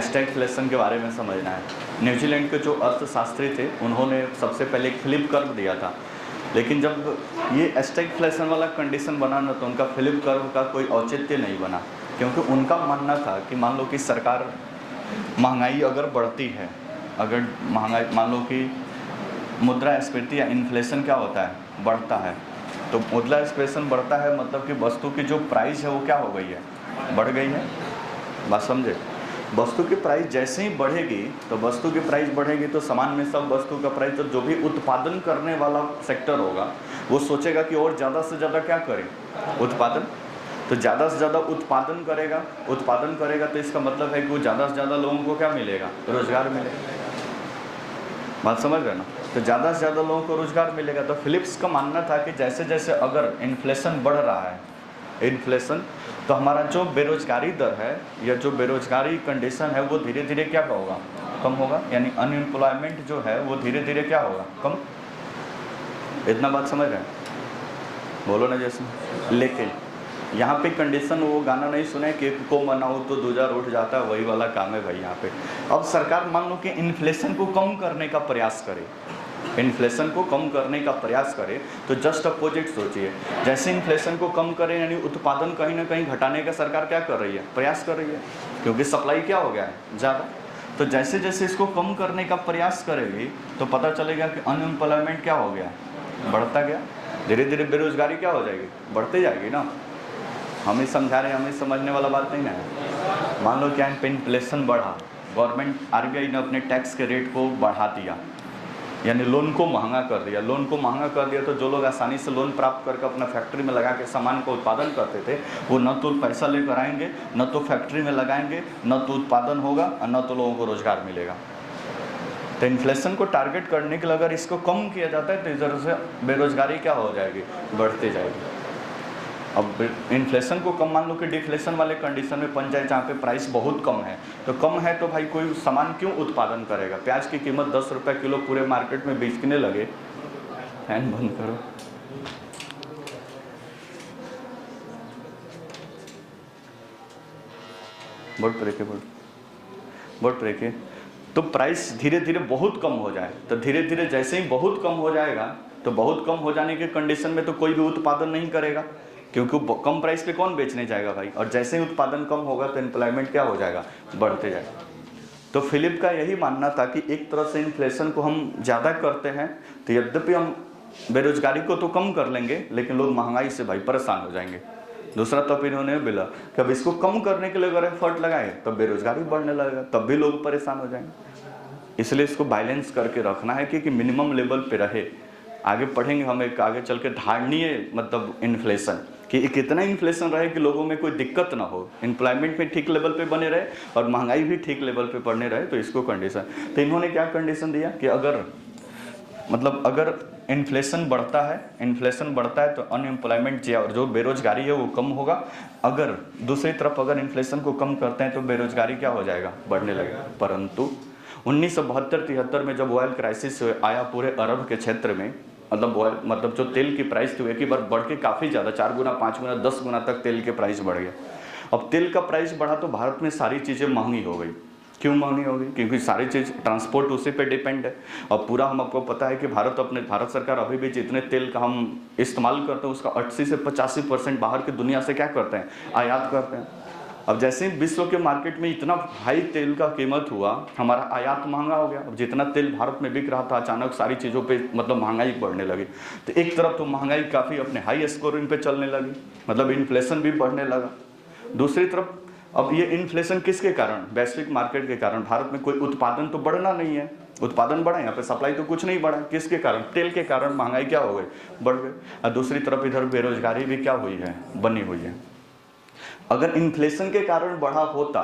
स्टैगफ्लेशन के बारे में समझना है। न्यूजीलैंड के जो अर्थशास्त्री थे उन्होंने सबसे पहले एक फिलिप कर्व दिया था, लेकिन जब ये स्टैगफ्लेशन वाला कंडीशन बना ना, तो उनका फिलिप कर्व का कोई औचित्य नहीं बना, क्योंकि उनका मानना था कि मान लो कि सरकार, महंगाई अगर बढ़ती है, अगर महंगाई मान लो कि मुद्रास्फीति या इन्फ्लेशन क्या होता है? बढ़ता है। तो मुद्रास्फीति बढ़ता है मतलब कि वस्तु की जो प्राइस है वो क्या हो गई है? बढ़ गई है। बात समझे? वस्तु की प्राइस जैसे ही बढ़ेगी, तो वस्तु की प्राइस बढ़ेगी तो सामान में सब वस्तु का प्राइस, तो जो भी उत्पादन करने वाला सेक्टर होगा वो सोचेगा कि और ज़्यादा से ज़्यादा क्या करें? उत्पादन। तो ज़्यादा से ज़्यादा उत्पादन करेगा तो इसका मतलब है कि वो ज़्यादा से ज़्यादा लोगों को क्या मिलेगा? रोजगार मिलेगा। बात समझ रहे ना? तो ज़्यादा से ज़्यादा लोगों को रोजगार मिलेगा। तो फिलिप्स का मानना था कि जैसे जैसे अगर इन्फ्लेशन बढ़ रहा है, इन्फ्लेशन, तो हमारा जो बेरोजगारी दर है या जो बेरोजगारी कंडीशन है वो धीरे धीरे क्या होगा? कम होगा, यानी अनएम्प्लॉयमेंट जो है वो धीरे धीरे क्या होगा? कम। इतना बात समझ रहे हैं? बोलो ना जैसे। लेकिन यहाँ पे कंडीशन, वो गाना नहीं सुने कि को मनाओ तो दूजा उठ जाता है, वही वाला काम है भाई यहाँ पे। अब सरकार मान लो कि इन्फ्लेशन को कम करने का प्रयास करे, इन्फ्लेशन को कम करने का प्रयास करे तो जस्ट अपोजिट सोचिए। जैसे इन्फ्लेशन को कम करें यानी उत्पादन कहीं ना कहीं घटाने का सरकार क्या कर रही है, प्रयास कर रही है, क्योंकि सप्लाई क्या हो गया है ज़्यादा। तो जैसे जैसे इसको कम करने का प्रयास करेगी तो पता चलेगा कि अनएम्प्लॉयमेंट क्या हो गया, बढ़ता गया। धीरे धीरे बेरोजगारी क्या हो जाएगी, बढ़ते जाएगी ना। हम ही समझा रहे हैं, हमें समझने वाला बात नहीं है। मान लो क्या इन्फ्लेशन बढ़ा, गवर्नमेंट आरबीआई ने अपने टैक्स के रेट को बढ़ा दिया, यानी लोन को महंगा कर दिया। लोन को महंगा कर दिया तो जो लोग आसानी से लोन प्राप्त करके अपना फैक्ट्री में लगा के सामान का उत्पादन करते थे, वो न तो पैसा लेकर आएंगे, न तो फैक्ट्री में लगाएंगे, न तो उत्पादन होगा और न तो लोगों को रोजगार मिलेगा। तो इन्फ्लेशन को टारगेट करने के लिए अगर इसको कम किया जाता है तो इस तरह से बेरोजगारी क्या हो जाएगी, बढ़ते जाएगी। अब इन्फ्लेशन को कम, मान लो कि डिफ्लेशन वाले कंडीशन में बन जाए जहाँ पे प्राइस बहुत कम है, तो कम है तो भाई कोई सामान क्यों उत्पादन करेगा। प्याज की कीमत 10 रुपये किलो पूरे मार्केट में बेचने लगे, फैन बंद करो, बहुत तरह के तो प्राइस धीरे धीरे बहुत कम हो जाए, तो धीरे धीरे जैसे ही बहुत कम हो जाएगा तो बहुत कम हो जाने के कंडीशन में तो कोई भी उत्पादन नहीं करेगा, क्योंकि कम प्राइस पे कौन बेचने जाएगा भाई। और जैसे ही उत्पादन कम होगा तो एम्प्लॉयमेंट क्या हो जाएगा, बढ़ते जाएगा। तो फिलिप का यही मानना था कि एक तरह से इन्फ्लेशन को हम ज़्यादा करते हैं तो यद्यपि हम बेरोजगारी को तो कम कर लेंगे, लेकिन लोग महंगाई से भाई परेशान हो जाएंगे। दूसरा तब इन्होंने बोला कि अब इसको कम करने के लिए अगर एफर्ट लगाए तब बेरोजगारी बढ़ने लगेगा, तब भी लोग परेशान हो जाएंगे। इसलिए इसको बैलेंस करके रखना है कि मिनिमम लेवल पे रहे। आगे पढ़ेंगे हम एक आगे चल के धारणीय मतलब इन्फ्लेशन, कि कितना इन्फ्लेशन रहे कि लोगों में कोई दिक्कत ना हो, एम्प्लॉयमेंट में ठीक लेवल पे बने रहे और महंगाई भी ठीक लेवल पे बढ़ने रहे, तो इसको कंडीशन। तो इन्होंने क्या कंडीशन दिया कि अगर इन्फ्लेशन बढ़ता है तो अनएम्प्लॉयमेंट और जो बेरोजगारी है वो कम होगा। अगर दूसरी तरफ अगर इन्फ्लेशन को कम करते हैं तो बेरोजगारी क्या हो जाएगा, बढ़ने लगेगा। परंतु 1972-73 में जब ऑयल क्राइसिस आया पूरे अरब के क्षेत्र में, मतलब जो तेल की प्राइस थी एक ही बार बढ़ के काफ़ी ज़्यादा 4 गुना 5 गुना 10 गुना तक तेल के प्राइस बढ़ गया। अब तेल का प्राइस बढ़ा तो भारत में सारी चीज़ें महंगी हो गई। क्यों महंगी हो गई, क्योंकि सारी चीज़ ट्रांसपोर्ट उसी पे डिपेंड है। और पूरा हम आपको पता है कि भारत सरकार अभी भी जितने तेल का हम इस्तेमाल करते हैं उसका 80 से 85% बाहर की दुनिया से क्या करते हैं, आयात करते हैं। अब जैसे ही विश्व के मार्केट में इतना हाई तेल का कीमत हुआ, हमारा आयात महंगा हो गया। अब जितना तेल भारत में बिक रहा था अचानक सारी चीज़ों पे महंगाई बढ़ने लगी। तो एक तरफ तो महंगाई काफ़ी अपने हाई स्कोरिंग पे चलने लगी, इन्फ्लेशन भी बढ़ने लगा। दूसरी तरफ अब ये इन्फ्लेशन किसके कारण, वैश्विक मार्केट के कारण। भारत में कोई उत्पादन तो बढ़ना नहीं है, उत्पादन बढ़ा, यहाँ पे सप्लाई तो कुछ नहीं बढ़ा। किसके कारण, तेल के कारण महंगाई क्या हो गई, बढ़ गई। और दूसरी तरफ इधर बेरोजगारी भी क्या हुई है, बनी हुई है। अगर इन्फ्लेशन के कारण बढ़ा होता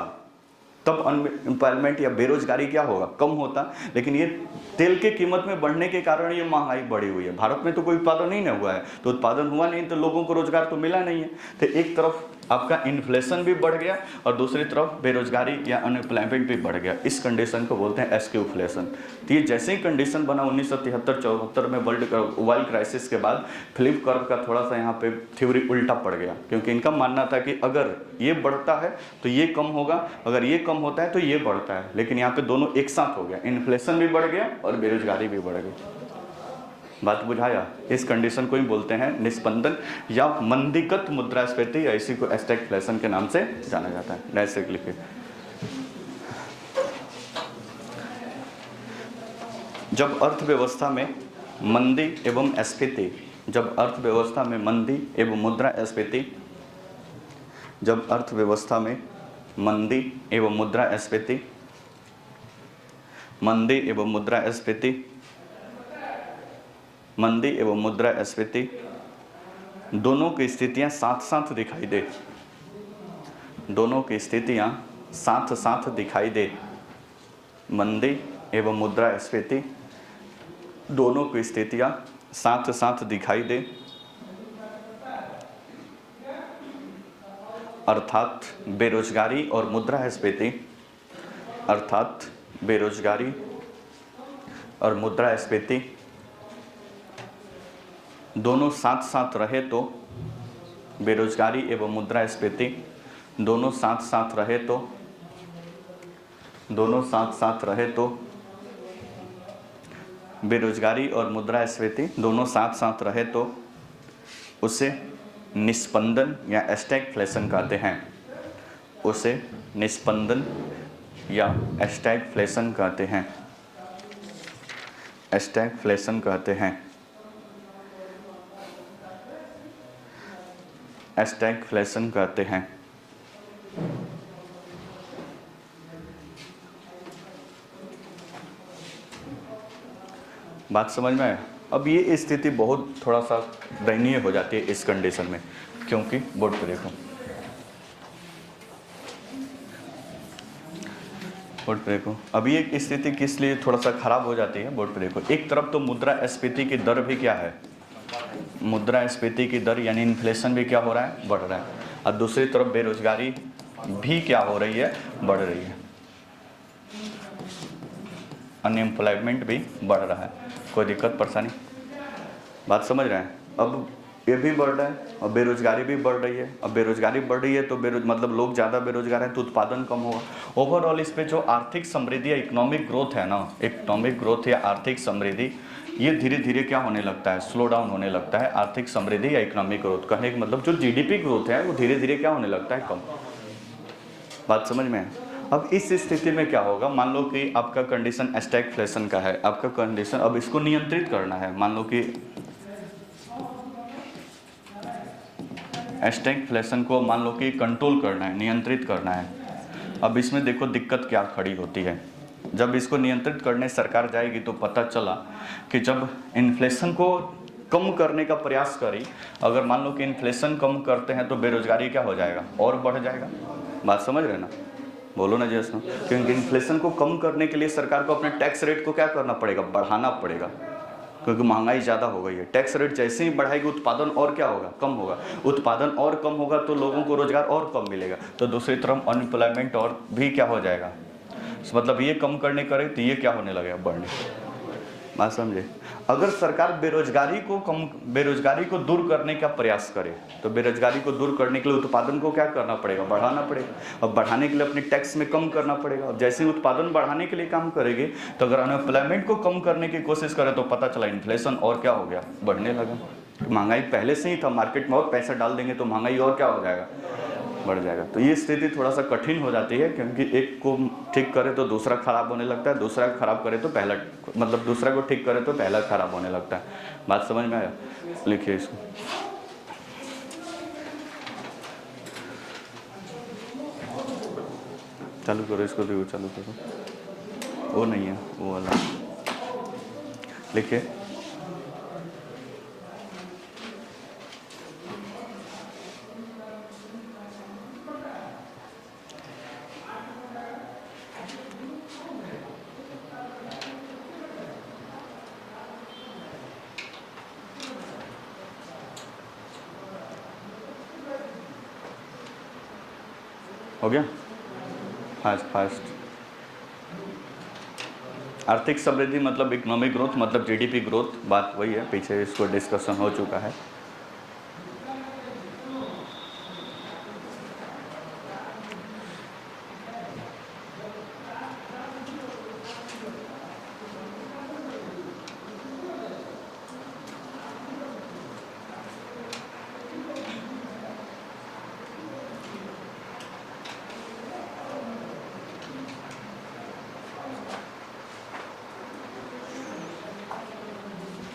तब अनएम्प्लॉयमेंट या बेरोजगारी क्या होगा, कम होता। लेकिन ये तेल के कीमत में बढ़ने के कारण ये महंगाई बढ़ी हुई है। भारत में तो कोई उत्पादन नहीं ना हुआ है, तो उत्पादन हुआ नहीं तो लोगों को रोजगार तो मिला नहीं है। तो एक तरफ आपका इन्फ्लेशन भी बढ़ गया और दूसरी तरफ बेरोजगारी या अनएम्प्लॉयमेंट भी बढ़ गया। इस कंडीशन को बोलते हैं एस्क्यूफ्लेशन। तो ये जैसे ही कंडीशन बना 1973-74 में वर्ल्ड ऑयल क्राइसिस के बाद, फिलिप कर्व का थोड़ा सा यहाँ पे थ्योरी उल्टा पड़ गया, क्योंकि इनका मानना था कि अगर ये बढ़ता है तो ये कम होगा, अगर ये कम होता है तो ये बढ़ता है। लेकिन यहाँ पे दोनों एक साथ हो गया, इन्फ्लेशन भी बढ़ गया और बेरोजगारी भी बढ़ गई। बात बुझाया। इस कंडीशन को ही बोलते हैं निस्पंदन या मंदीगत मुद्रास्फीति, या इसी को स्टैगफ्लेशन के नाम से जाना जाता है। डायरेक्ट लिखिए। जब अर्थव्यवस्था में मंदी एवं स्फीति, जब अर्थव्यवस्था में मंदी एवं मुद्रास्फीति, जब अर्थव्यवस्था में मंदी एवं मुद्रास्फीति, मंदी एवं मुद्रास्फीति, मंदी एवं मुद्रास्फीति दोनों की स्थितियां साथ साथ दिखाई दे, दोनों की स्थितियां साथ साथ दिखाई दे, मंदी एवं मुद्रास्फीति दोनों की स्थितियां साथ साथ दिखाई दे, अर्थात बेरोजगारी और मुद्रास्फीति, अर्थात बेरोजगारी और मुद्रास्फीति दोनों साथ साथ रहे तो, बेरोजगारी एवं मुद्रास्फीति दोनों साथ साथ रहे तो, दोनों साथ साथ रहे तो बेरोजगारी और मुद्रास्फीति दोनों साथ साथ रहे तो उसे निस्पंदन या स्टैगफ्लेशन कहते हैं। उसे निस्पंदन या स्टैगफ्लेशन कहते हैं। स्टैगफ्लेशन कहते हैं। स्टैगफ्लेशन कहते हैं। बात समझ में आया? अब ये स्थिति बहुत थोड़ा सा दयनीय हो जाती है इस कंडीशन में, क्योंकि बोर्ड पे देखो, बोर्ड पे देखो, अभी एक स्थिति किस लिए थोड़ा सा खराब हो जाती है, बोर्ड पे देखो। एक तरफ तो मुद्रास्फीति की दर भी क्या है, मुद्रास्फीति की दर यानी इन्फ्लेशन भी क्या हो रहा है, बढ़ रहा है, और दूसरी तरफ बेरोजगारी भी क्या हो रही है, बढ़ रही है, अनएम्प्लॉयमेंट भी बढ़ रहा है। कोई दिक्कत परेशानी? बात समझ रहे हैं? अब ये भी बढ़ रहा है और बेरोजगारी भी बढ़ रही है। अब बेरोजगारी बढ़ रही है तो मतलब लोग ज़्यादा बेरोजगार हैं तो उत्पादन कम होगा। ओवरऑल इस पे जो आर्थिक समृद्धि या इकोनॉमिक ग्रोथ है ना, इकोनॉमिक ग्रोथ या आर्थिक समृद्धि, ये धीरे धीरे क्या होने लगता है, स्लो डाउन होने लगता है। आर्थिक समृद्धि या इकोनॉमिक ग्रोथ कहने का मतलब जो जीडीपी ग्रोथ है वो धीरे धीरे क्या होने लगता है, कम। बात समझ में है? अब इस स्थिति में क्या होगा, मान लो कि आपका कंडीशन स्टैगफ्लेशन का है, आपका कंडीशन, अब इसको नियंत्रित करना है। मान लो कि स्टैगफ्लेशन को मान लो कि कंट्रोल करना है, नियंत्रित करना है। अब इसमें देखो दिक्कत क्या खड़ी होती है। जब इसको नियंत्रित करने सरकार जाएगी तो पता चला कि जब इन्फ्लेशन को कम करने का प्रयास करी, अगर मान लो कि इन्फ्लेशन कम करते हैं तो बेरोजगारी क्या हो जाएगा, और बढ़ जाएगा। बात समझ रहे ना? बोलो ना जैसा, क्योंकि इन्फ्लेशन को कम करने के लिए सरकार को अपने टैक्स रेट को क्या करना पड़ेगा, बढ़ाना पड़ेगा, क्योंकि महंगाई ज़्यादा हो गई है। टैक्स रेट जैसे ही बढ़ाएगी उत्पादन और क्या होगा, कम होगा। उत्पादन और कम होगा तो लोगों को रोजगार और कम मिलेगा, तो दूसरी तरफ अनएम्प्लॉयमेंट और भी क्या हो जाएगा, मतलब ये कम करने करे तो ये क्या होने लगेगा, बढ़ने। बात समझे? अगर सरकार बेरोजगारी को दूर करने का प्रयास करे तो बेरोजगारी को दूर करने के लिए उत्पादन को क्या करना पड़ेगा, बढ़ाना पड़ेगा। अब बढ़ाने के लिए अपने टैक्स में कम करना पड़ेगा। अब जैसे ही उत्पादन बढ़ाने के लिए काम करेंगे तो अगर अनएम्प्लॉयमेंट को कम करने की कोशिश करें तो पता चला इन्फ्लेशन और क्या हो गया, बढ़ने लगा। महंगाई पहले से ही था, मार्केट में और पैसा डाल देंगे तो महंगाई और क्या हो जाएगा, बढ़ जाएगा। तो ये स्थिति थोड़ा सा कठिन हो जाती है, क्योंकि एक को ठीक करे तो दूसरा खराब होने लगता है, दूसरा को खराब करे तो पहला, मतलब दूसरा को ठीक करे तो पहला खराब होने लगता है। बात समझ में आया? लिखिए इसको। चालू करो इसको, देखो चालू करो। वो नहीं है, वो वाला लिखिए। हो गया? फास्ट। आर्थिक समृद्धि मतलब इकोनॉमिक ग्रोथ, मतलब जीडीपी ग्रोथ, बात वही है, पीछे इसको डिस्कशन हो चुका है।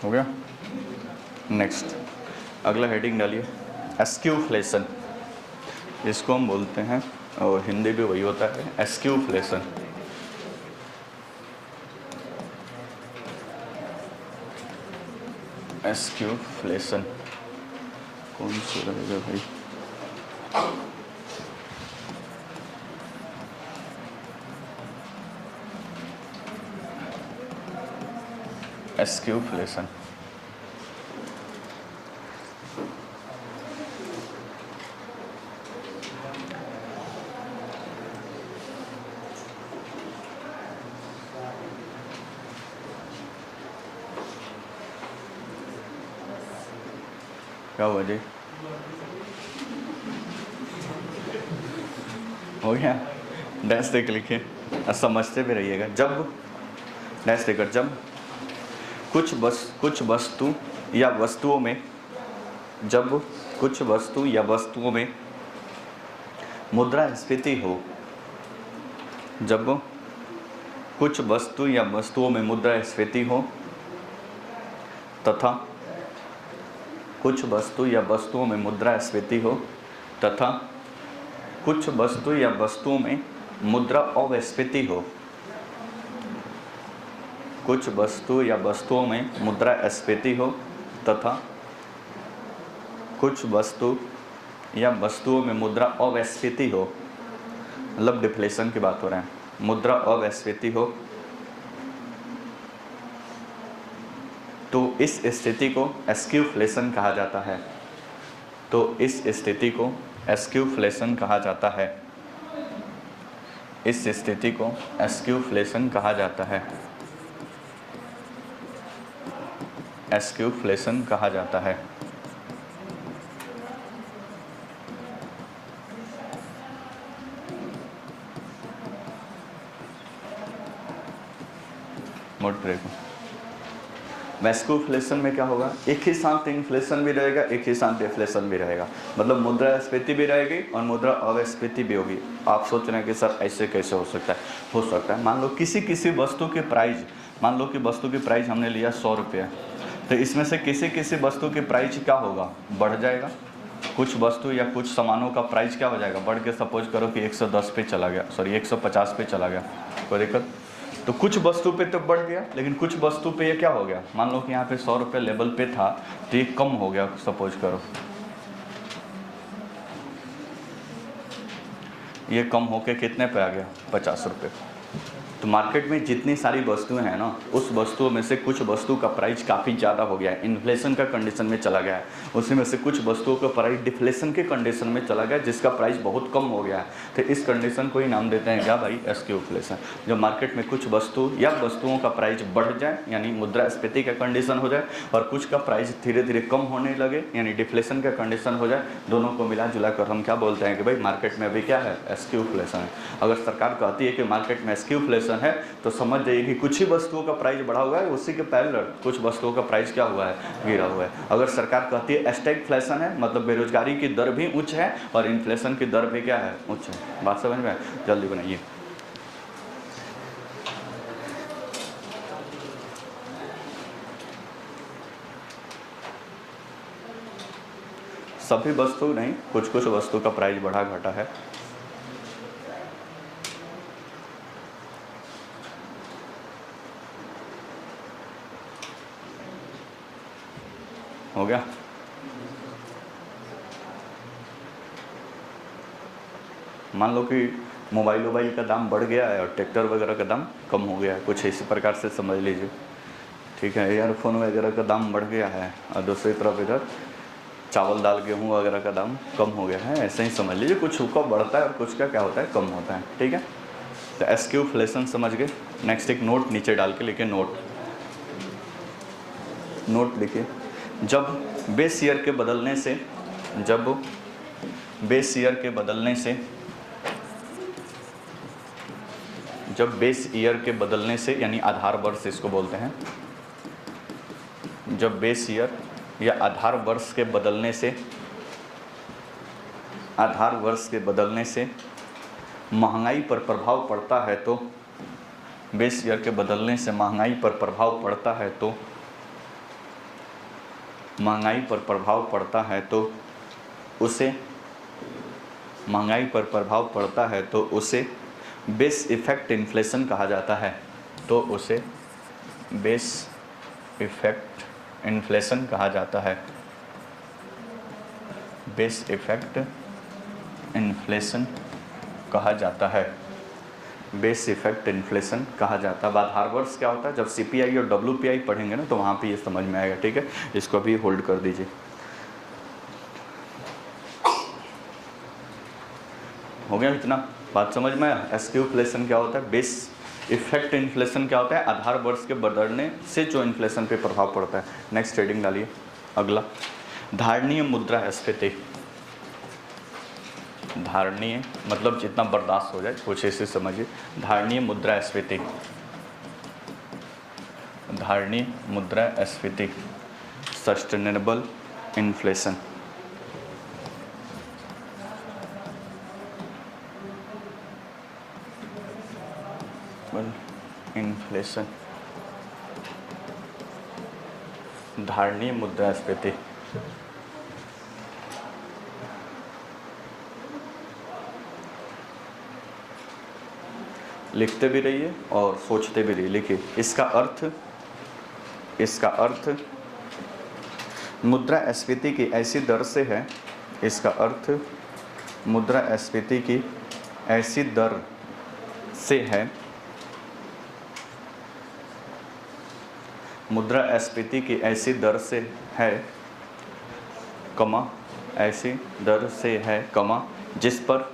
हो गया? नेक्स्ट अगला हेडिंग डालिए, एस्क्यूफ्लेशन। इसको हम बोलते हैं, और हिंदी भी वही होता है, एस्क्यूफ्लेशन। एस्क्यूफ्लेशन कौन सी रहेगा भाई? एस्क्यूफ्लेशन क्या हुआ जी? हो गया? डैश देख लिखिए, समझते भी रहिएगा। जब डैश देकर, जब कुछ वस्तु या वस्तुओं में, जब कुछ वस्तु या वस्तुओं में मुद्रास्फीति हो, जब कुछ वस्तु या वस्तुओं में मुद्रास्फीति हो तथा कुछ वस्तु या वस्तुओं में मुद्रास्फीति हो तथा कुछ वस्तु या वस्तुओं में मुद्रा अस्फीति हो, कुछ वस्तु या वस्तुओं में मुद्रास्फीति हो तथा कुछ वस्तु या वस्तुओं में मुद्रा अस्फीति हो, मतलब डिफ्लेशन की बात हो रहा है, मुद्रा अस्फीति हो, तो इस स्थिति को एस्क्यूफ्लेशन कहा जाता है। तो इस स्थिति को एस्क्यूफ्लेशन कहा जाता है। इस स्थिति को एस्क्यूफ्लेशन कहा जाता है। एस्क्यूफ्लेशन कहा जाता है। Mode break. एस्क्यूफ्लेशन में क्या होगा, एक ही साथ इन्फ्लेशन भी रहेगा, एक ही साथ डिफ्लेशन भी रहेगा, मतलब मुद्रास्फीति भी रहेगी और मुद्रा अस्फीति भी होगी। आप सोच रहे हैं कि सर ऐसे कैसे हो सकता है? हो सकता है, मान लो किसी वस्तु के प्राइस, मान लो कि वस्तु की प्राइस हमने लिया 100 रुपये, तो इसमें से किसी वस्तु की प्राइस क्या होगा, बढ़ जाएगा। कुछ वस्तु या कुछ सामानों का प्राइस क्या हो जाएगा, बढ़ के सपोज करो कि 110 पे चला गया, सॉरी 150 पे चला गया, कोई दिक्कत? तो कुछ वस्तु पे तो बढ़ गया, लेकिन कुछ वस्तु पे ये क्या हो गया, मान लो कि यहाँ पे 100 रुपये लेवल पे था तो ये कम हो गया, सपोज करो ये कम होके कितने पे आ गया, 50 रुपये। तो मार्केट में जितनी सारी वस्तुएं हैं ना, उस वस्तुओं में से कुछ वस्तु का प्राइस काफ़ी ज़्यादा हो गया है, इन्फ्लेशन का कंडीशन में चला गया है। उसी में से कुछ वस्तुओं का प्राइस डिफ्लेशन के कंडीशन में चला गया, जिसका प्राइस बहुत कम हो गया है। तो इस कंडीशन को ही नाम देते हैं क्या भाई, एस्क्यूफ्लेशन। जब मार्केट में कुछ वस्तु या वस्तुओं का प्राइस बढ़ जाए यानी मुद्रास्फीति का कंडीशन हो जाए, और कुछ का प्राइस धीरे धीरे कम होने लगे यानी डिफ्लेशन का कंडीशन हो जाए, दोनों को मिला जुला कर हम क्या बोलते हैं कि भाई मार्केट में अभी क्या है, एस्क्यूफ्लेशन है। अगर सरकार कहती है कि मार्केट में एस्क्यूफ्लेशन है, तो समझ जाइए कि कुछ ही वस्तुओं का प्राइस बढ़ा हुआ है, उसी के पैरेलल कुछ वस्तुओं का प्राइस क्या हुआ है, गिरा हुआ है। अगर सरकार कहती है स्टैगफ्लेशन है, मतलब बेरोजगारी की दर भी उच्च है और इन्फ्लेशन की दर भी क्या है, उच्च है। बात समझ में? जल्दी बनाइए। सभी वस्तु नहीं, कुछ कुछ वस्तु का प्राइस बढ़ा घटा है। हो गया? मान लो कि मोबाइल का दाम बढ़ गया है और ट्रैक्टर वगैरह का दाम कम हो गया है, कुछ इसी प्रकार से समझ लीजिए, ठीक है। ईयरफोन वगैरह का दाम बढ़ गया है और दूसरी तरफ इधर चावल दाल गेहूँ वगैरह का दाम कम हो गया है, ऐसे ही समझ लीजिए। कुछ का बढ़ता है और कुछ का क्या होता है, कम होता है, ठीक है। तो एस्क्यूफ्लेशन समझ गए। नेक्स्ट एक नोट नीचे डाल के लिखिए, नोट लिखिए। जब बेस ईयर के बदलने से, जब बेस ईयर के बदलने से, जब बेस ईयर के बदलने से यानी आधार वर्ष इसको बोलते हैं, जब बेस ईयर या आधार वर्ष के बदलने से, आधार वर्ष के बदलने से महंगाई पर प्रभाव पड़ता है, तो बेस ईयर के बदलने से महंगाई पर प्रभाव पड़ता है, तो महंगाई पर प्रभाव पड़ता है तो उसे, महंगाई पर प्रभाव पड़ता है तो उसे बेस इफेक्ट इन्फ्लेशन कहा जाता है। तो उसे बेस इफेक्ट इन्फ्लेशन कहा जाता है। बेस इफेक्ट इन्फ्लेशन कहा जाता है। बेस इफेक्ट इन्फ्लेशन कहा जाता है। आधार वर्ष क्या होता है, जब CPI और WPI पढ़ेंगे ना तो वहाँ पे ये समझ में आएगा, ठीक है। इसको भी होल्ड कर दीजिए। हो गया इतना, बात समझ में आया। एस्क्यूफ्लेशन क्या होता है, बेस इफेक्ट इन्फ्लेशन क्या होता है, आधार वर्ष के बदलने से जो इन्फ्लेशन पे प्रभाव पड़ता है। नेक्स्ट हेडिंग डालिए, अगला धारणीय मुद्रास्फीति। धारणीय मतलब जितना बर्दाश्त हो जाए, कुछ ऐसे समझिए। धारणीय मुद्रास्फीति, धारणीय मुद्रास्फीति, सस्टेनेबल इन्फ्लेशन। इन्फ्लेशन, धारणीय मुद्रास्फीति। लिखते भी रहिए और सोचते भी रहिए। लिखिए इसका अर्थ मुद्रास्फीति की ऐसी दर से है, इसका अर्थ मुद्रास्फीति की ऐसी दर से है, मुद्रास्फीति की ऐसी दर से है, कमा ऐसी दर से है, कमा जिस पर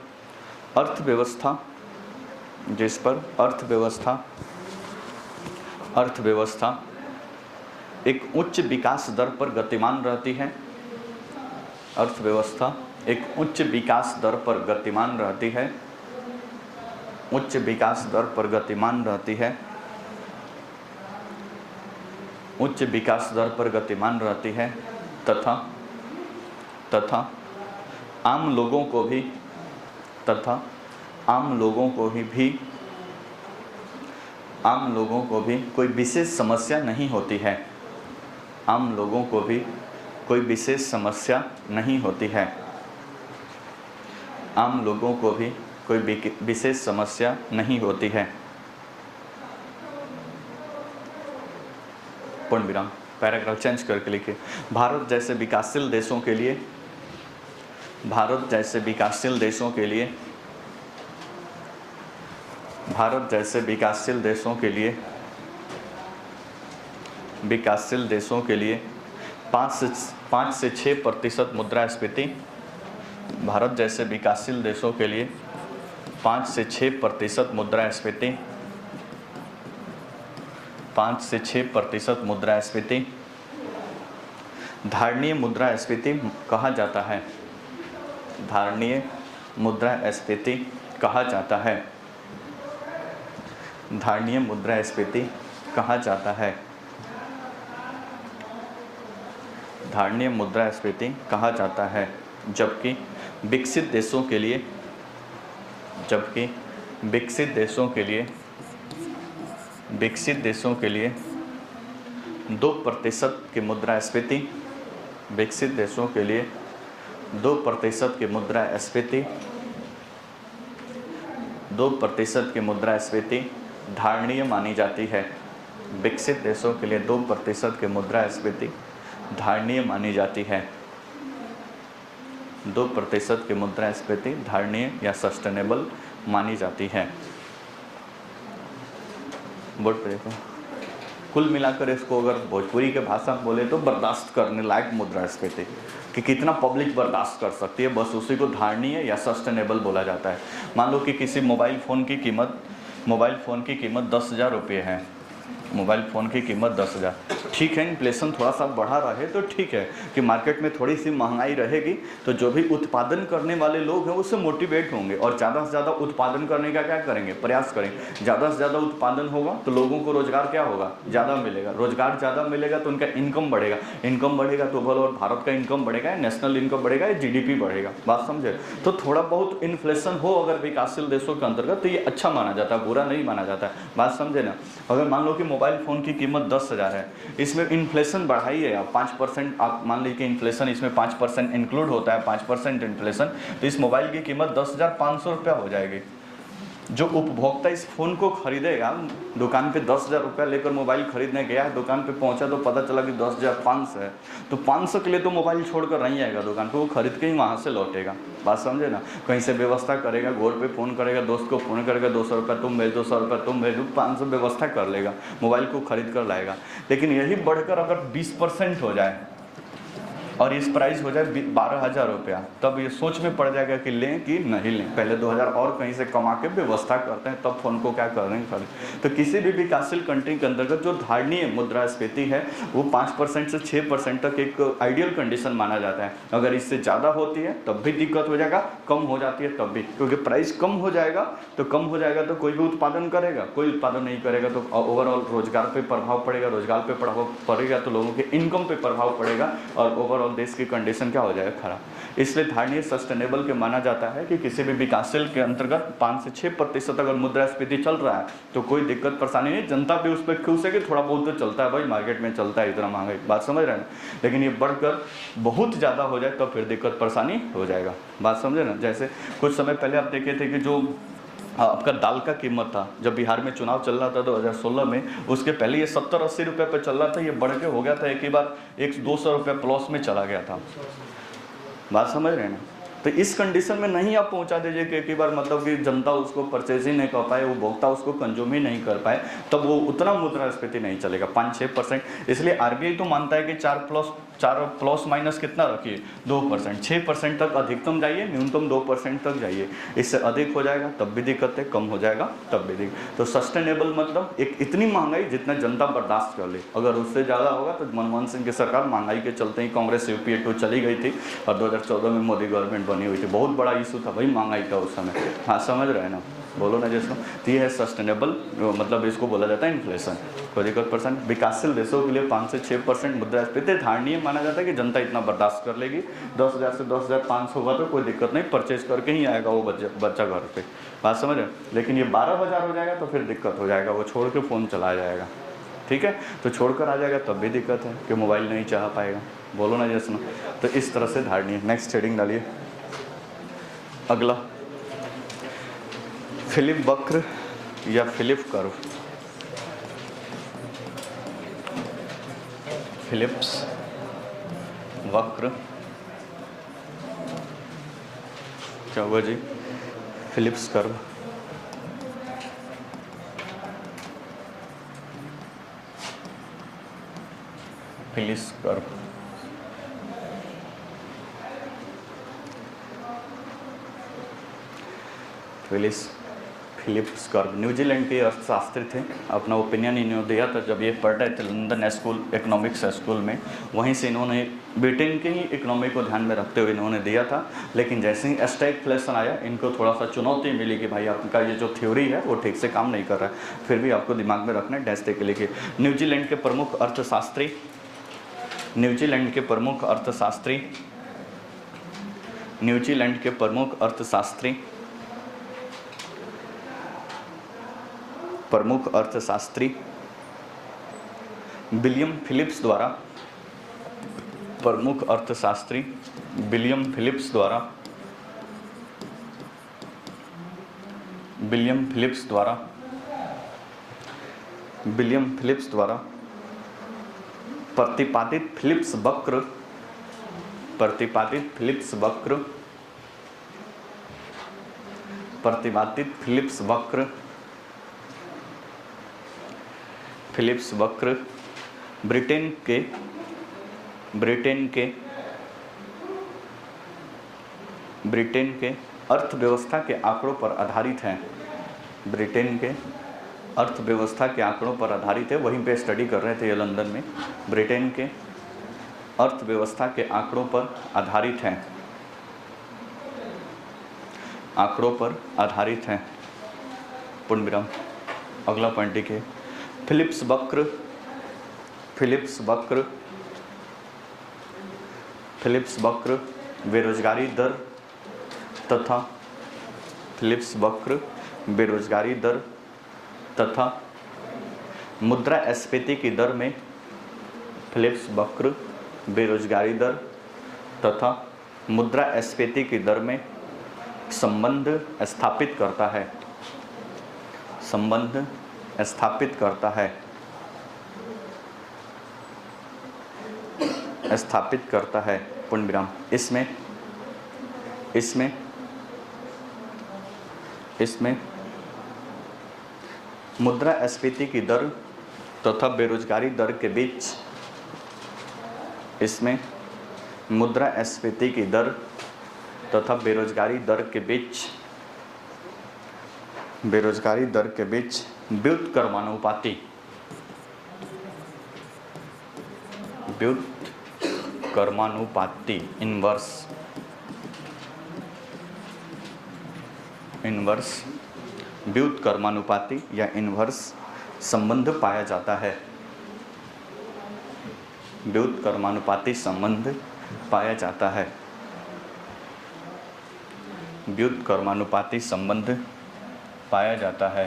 अर्थव्यवस्था एक उच्च विकास दर पर गतिमान रहती है। अर्थव्यवस्था एक उच्च विकास दर पर गतिमान रहती है, उच्च विकास दर पर गतिमान रहती है, उच्च विकास दर पर गतिमान रहती है तथा आम लोगों को भी कोई विशेष समस्या नहीं होती है। आम लोगों को भी कोई विशेष समस्या नहीं होती है। आम लोगों को भी कोई विशेष समस्या नहीं होती है। पूर्ण विराम। पैराग्राफ चेंज करके लिखिए। भारत जैसे विकासशील देशों के लिए विकासशील देशों के लिए 5 से 6% मुद्रास्फीति, भारत जैसे विकासशील देशों के लिए 5 से 6% मुद्रास्फीति, 5 से 6% मुद्रास्फीति धारणीय मुद्रास्फीति कहा जाता है। धारणीय मुद्रास्फीति कहा जाता है। धारणीय मुद्रास्फीति कहा जाता है। धारणीय मुद्रास्फीति कहा जाता है। जबकि विकसित देशों के लिए 2% की मुद्रास्फीति, विकसित देशों के लिए 2% की मुद्रास्फीति, 2% की मुद्रास्फीति धारणीय मानी जाती है। विकसित देशों के लिए 2% की मुद्रास्फीति धारणीय मानी जाती है। 2% की मुद्रास्फीति धारणीय या सस्टेनेबल मानी जाती है। बोर्ड पे देखो। कुल मिलाकर इसको अगर भोजपुरी के भाषा में बोले तो बर्दाश्त करने लायक मुद्रास्फीति, कि कितना पब्लिक बर्दाश्त कर सकती है, बस उसी को धारणीय या सस्टेनेबल बोला जाता है। मान लो कि किसी मोबाइल फ़ोन की कीमत 10,000 रुपये है। मोबाइल फ़ोन की कीमत 10,000, ठीक है। इन्फ्लेशन थोड़ा सा बढ़ा रहे तो ठीक है कि मार्केट में थोड़ी सी महंगाई रहेगी, तो जो भी उत्पादन करने वाले लोग हैं उससे मोटिवेट होंगे और ज़्यादा से ज़्यादा उत्पादन करने का क्या करेंगे, प्रयास करेंगे। ज़्यादा से ज़्यादा उत्पादन होगा तो लोगों को रोज़गार क्या होगा, ज़्यादा मिलेगा। रोज़गार ज़्यादा मिलेगा तो उनका इनकम बढ़ेगा। इनकम बढ़ेगा तो बोलो और भारत का इनकम बढ़ेगा, नेशनल इनकम बढ़ेगा या GDP बढ़ेगा। बात समझे। तो थोड़ा बहुत इन्फ्लेशन हो अगर विकासशील देशों के अंतर्गत तो ये अच्छा माना जाता है, बुरा नहीं माना जाता है। बात समझे ना। अगर मान लो कि मोबाइल फ़ोन की कीमत 10,000 है, इसमें इन्फ्लेशन बढ़ाइए आप 5%, आप मान लीजिए कि इन्फ्लेशन इसमें 5% इंक्लूड होता है, 5% इन्फ्लेशन, तो इस मोबाइल की कीमत 10,500 रुपया हो जाएगी। जो उपभोक्ता इस फ़ोन को खरीदेगा, दुकान पे 10,000 रुपया लेकर मोबाइल खरीदने गया है, दुकान पे पहुंचा तो पता चला कि 10,500 है, तो 500 के लिए तो मोबाइल छोड़कर नहीं आएगा दुकान पे, वो खरीद के ही वहाँ से लौटेगा। बात समझे ना। कहीं से व्यवस्था करेगा, घर पे फ़ोन करेगा, दोस्त को फ़ोन करेगा, 200 रुपया तुम भेज दो, 100 रुपया तुम भेज दो, 500 व्यवस्था कर लेगा, मोबाइल को खरीद कर लाएगा। लेकिन यही बढ़कर अगर 20% हो जाए, और इस प्राइस हो जाए 12,000 रुपया, तब ये सोच में पड़ जाएगा कि लें कि नहीं लें। पहले 2,000 और कहीं से कमा के व्यवस्था करते हैं, तब फोन को क्या कर रहे हैं। तो किसी भी विकासशील कंट्री के अंतर्गत जो धारणीय मुद्रास्फीति है वो 5% से 6% तक एक आइडियल कंडीशन माना जाता है। अगर इससे ज़्यादा होती है तब भी दिक्कत हो जाएगा, कम हो जाती है तब भी, क्योंकि प्राइस कम हो जाएगा तो कोई भी उत्पादन करेगा, कोई उत्पादन नहीं करेगा तो ओवरऑल रोजगार पे प्रभाव पड़ेगा, रोजगार पे प्रभाव पड़ेगा तो लोगों के इनकम पे प्रभाव पड़ेगा और ओवरऑल देश की कंडीशन क्या हो जाएगा, खराब। इसलिए धारणीय सस्टेनेबल के माना जाता है कि किसी भी विकासशील के अंतर्गत 5 से 6% अगर मुद्रास्फीति चल रहा है तो कोई दिक्कत परेशानी नहीं, जनता भी उस पर खुश है कि थोड़ा बहुत तो चलता है भाई, मार्केट में चलता है, इतना महंगाई, बात समझ रहे हैं। लेकिन ये बढ़कर बहुत ज़्यादा हो जाए तो फिर दिक्कत परेशानी हो जाएगा, बात समझे ना। जैसे कुछ समय पहले आप देखे थे कि जो आपका दाल का कीमत था, जब बिहार में चुनाव चल रहा था 2016 में, उसके पहले ये 70-80 रुपये पर चल रहा था, ये बढ़ के हो गया था एक ही बार 100-200 रुपये प्लस में चला गया था, बात समझ रहे हैं ना। तो इस कंडीशन में नहीं आप पहुंचा दीजिए कि एक ही बार मतलब कि जनता उसको परचेज ही नहीं कर पाए, वो उपभोक्ता उसको कंज्यूम ही नहीं कर पाए, तब वो उतना मुद्रास्फीति नहीं चलेगा 5-6%। इसलिए आरबीआई तो मानता है कि 4 प्लस माइनस कितना रखिए 2%, 6% तक अधिकतम जाइए, न्यूनतम 2% तक जाइए। इससे अधिक हो जाएगा तब भी दिक्कत है, कम हो जाएगा तब भी दिक्कत। तो सस्टेनेबल मतलब एक इतनी महंगाई जितना जनता बर्दाश्त कर ले, अगर उससे ज़्यादा होगा तो मनमोहन सिंह की सरकार महंगाई के चलते ही कांग्रेस यूपीए 2 चली गई थी और 2014 में मोदी गवर्नमेंट बनी हुई थी। बहुत बड़ा इशू था भाई महंगाई का उस समय, हाँ समझ रहे हैं ना, बोलो ना जिसको। तो ये है सस्टेनेबल, मतलब इसको बोला जाता है इन्फ्लेशन। कोई दिक्कत परसेंट विकासशील देशों के लिए 5 से 6% मुद्रास्फीति धारणीय माना जाता है कि जनता इतना बर्दाश्त कर लेगी। 10,000 से 10,500 होगा तो कोई दिक्कत नहीं, परचेज करके ही आएगा वो बच्चा घर पे, बात समझ रहे। लेकिन ये 12,000 हो जाएगा तो फिर दिक्कत हो जाएगा, वो छोड़ के फ़ोन चला जाएगा, ठीक है। तो छोड़कर आ जाएगा तब भी दिक्कत है कि मोबाइल नहीं चाह पाएगा, बोलो ना जैसे ना। तो इस तरह से धारणीय। नेक्स्ट हेडिंग डालिए अगला, फिलिप वक्र या फिलिप कर्व। फिलिप्स वक्र क्या हुआ जी, Phillips curve. Phillips curve Phillips curve New Zealand के अर्थशास्त्री थे। अपना ओपिनियन इन्होंने दिया था जब ये पढ़ रहे थे लंदन स्कूल इकोनॉमिक्स स्कूल में, वहीं से इन्होंने ब्रिटेन के ही इकोनॉमी को ध्यान में रखते हुए इन्होंने दिया था। लेकिन जैसे ही स्टैगफ्लेशन आया इनको थोड़ा सा चुनौती मिली कि भाई आपका ये जो थ्योरी है वो ठीक से काम नहीं कर रहा है। फिर भी आपको दिमाग में रखना है डैश के लिए। न्यूजीलैंड के प्रमुख अर्थशास्त्री न्यूजीलैंड के प्रमुख अर्थशास्त्री न्यूजीलैंड के प्रमुख अर्थशास्त्री विलियम फिलिप्स द्वारा प्रमुख अर्थशास्त्री विलियम फिलिप्स द्वारा प्रतिपादित फिलिप्स वक्र ब्रिटेन के अर्थव्यवस्था के आंकड़ों पर आधारित हैं। ब्रिटेन के अर्थव्यवस्था के आंकड़ों पर आधारित है, वहीं पे स्टडी कर रहे थे ये लंदन में। ब्रिटेन के अर्थव्यवस्था के आंकड़ों पर आधारित हैं। पूर्ण विराम। अगला पॉइंट देखिए, फिलिप्स वक्र बेरोजगारी दर तथा मुद्रास्फीति की दर में फिलिप्स वक्र बेरोजगारी दर तथा मुद्रास्फीति की दर में संबंध स्थापित करता है। पूर्ण विराम। इसमें मुद्रास्फीति की दर तथा बेरोजगारी दर के बीच मुद्रास्फीति की दर तथा बेरोजगारी दर के बीच व्युत्क्रमानुपाती व्युत्क्रमानुपाती या इन्वर्स संबंध पाया जाता है। व्युत्क्रमानुपाती संबंध पाया जाता है। व्युत्क्रमानुपाती संबंध पाया जाता है।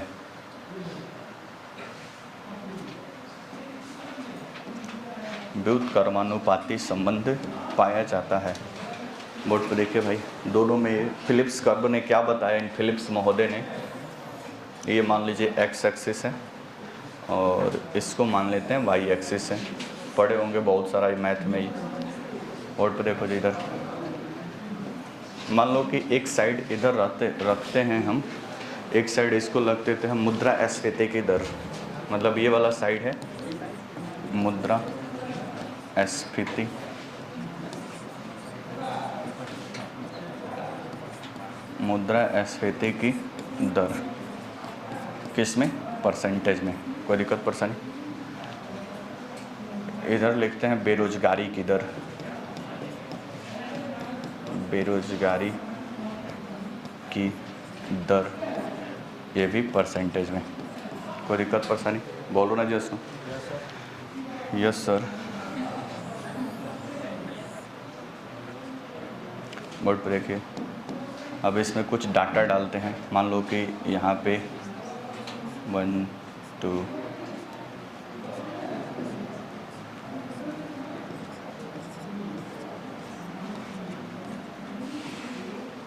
व्युत्क्रमानुपाती संबंध पाया जाता है। बोर्ड पर देखिए भाई, दोनों में फिलिप्स कर्व ने क्या बताया, इन फिलिप्स महोदय ने। ये मान लीजिए एक्स एक्सिस है और इसको मान लेते हैं वाई एक्सिस है। पढ़े होंगे बहुत सारा मैथ में ही। बोर्ड पर देखो जी, इधर मान लो कि एक साइड इधर रखते हैं हम, एक साइड इसको रख देते हैं मुद्रास्फीति की दर, मतलब ये वाला साइड है मुद्रास्फीति की दर, किसमें, परसेंटेज में, कोई दिक्कत परेशानी। इधर लिखते हैं बेरोजगारी की दर, बेरोजगारी की दर, ये भी परसेंटेज में, कोई दिक्कत परेशानी, बोलो ना जी उसको। Yes sir. बोर्ड पर देखिए, अब इसमें कुछ डाटा डालते हैं। मान लो कि यहाँ पे 1 2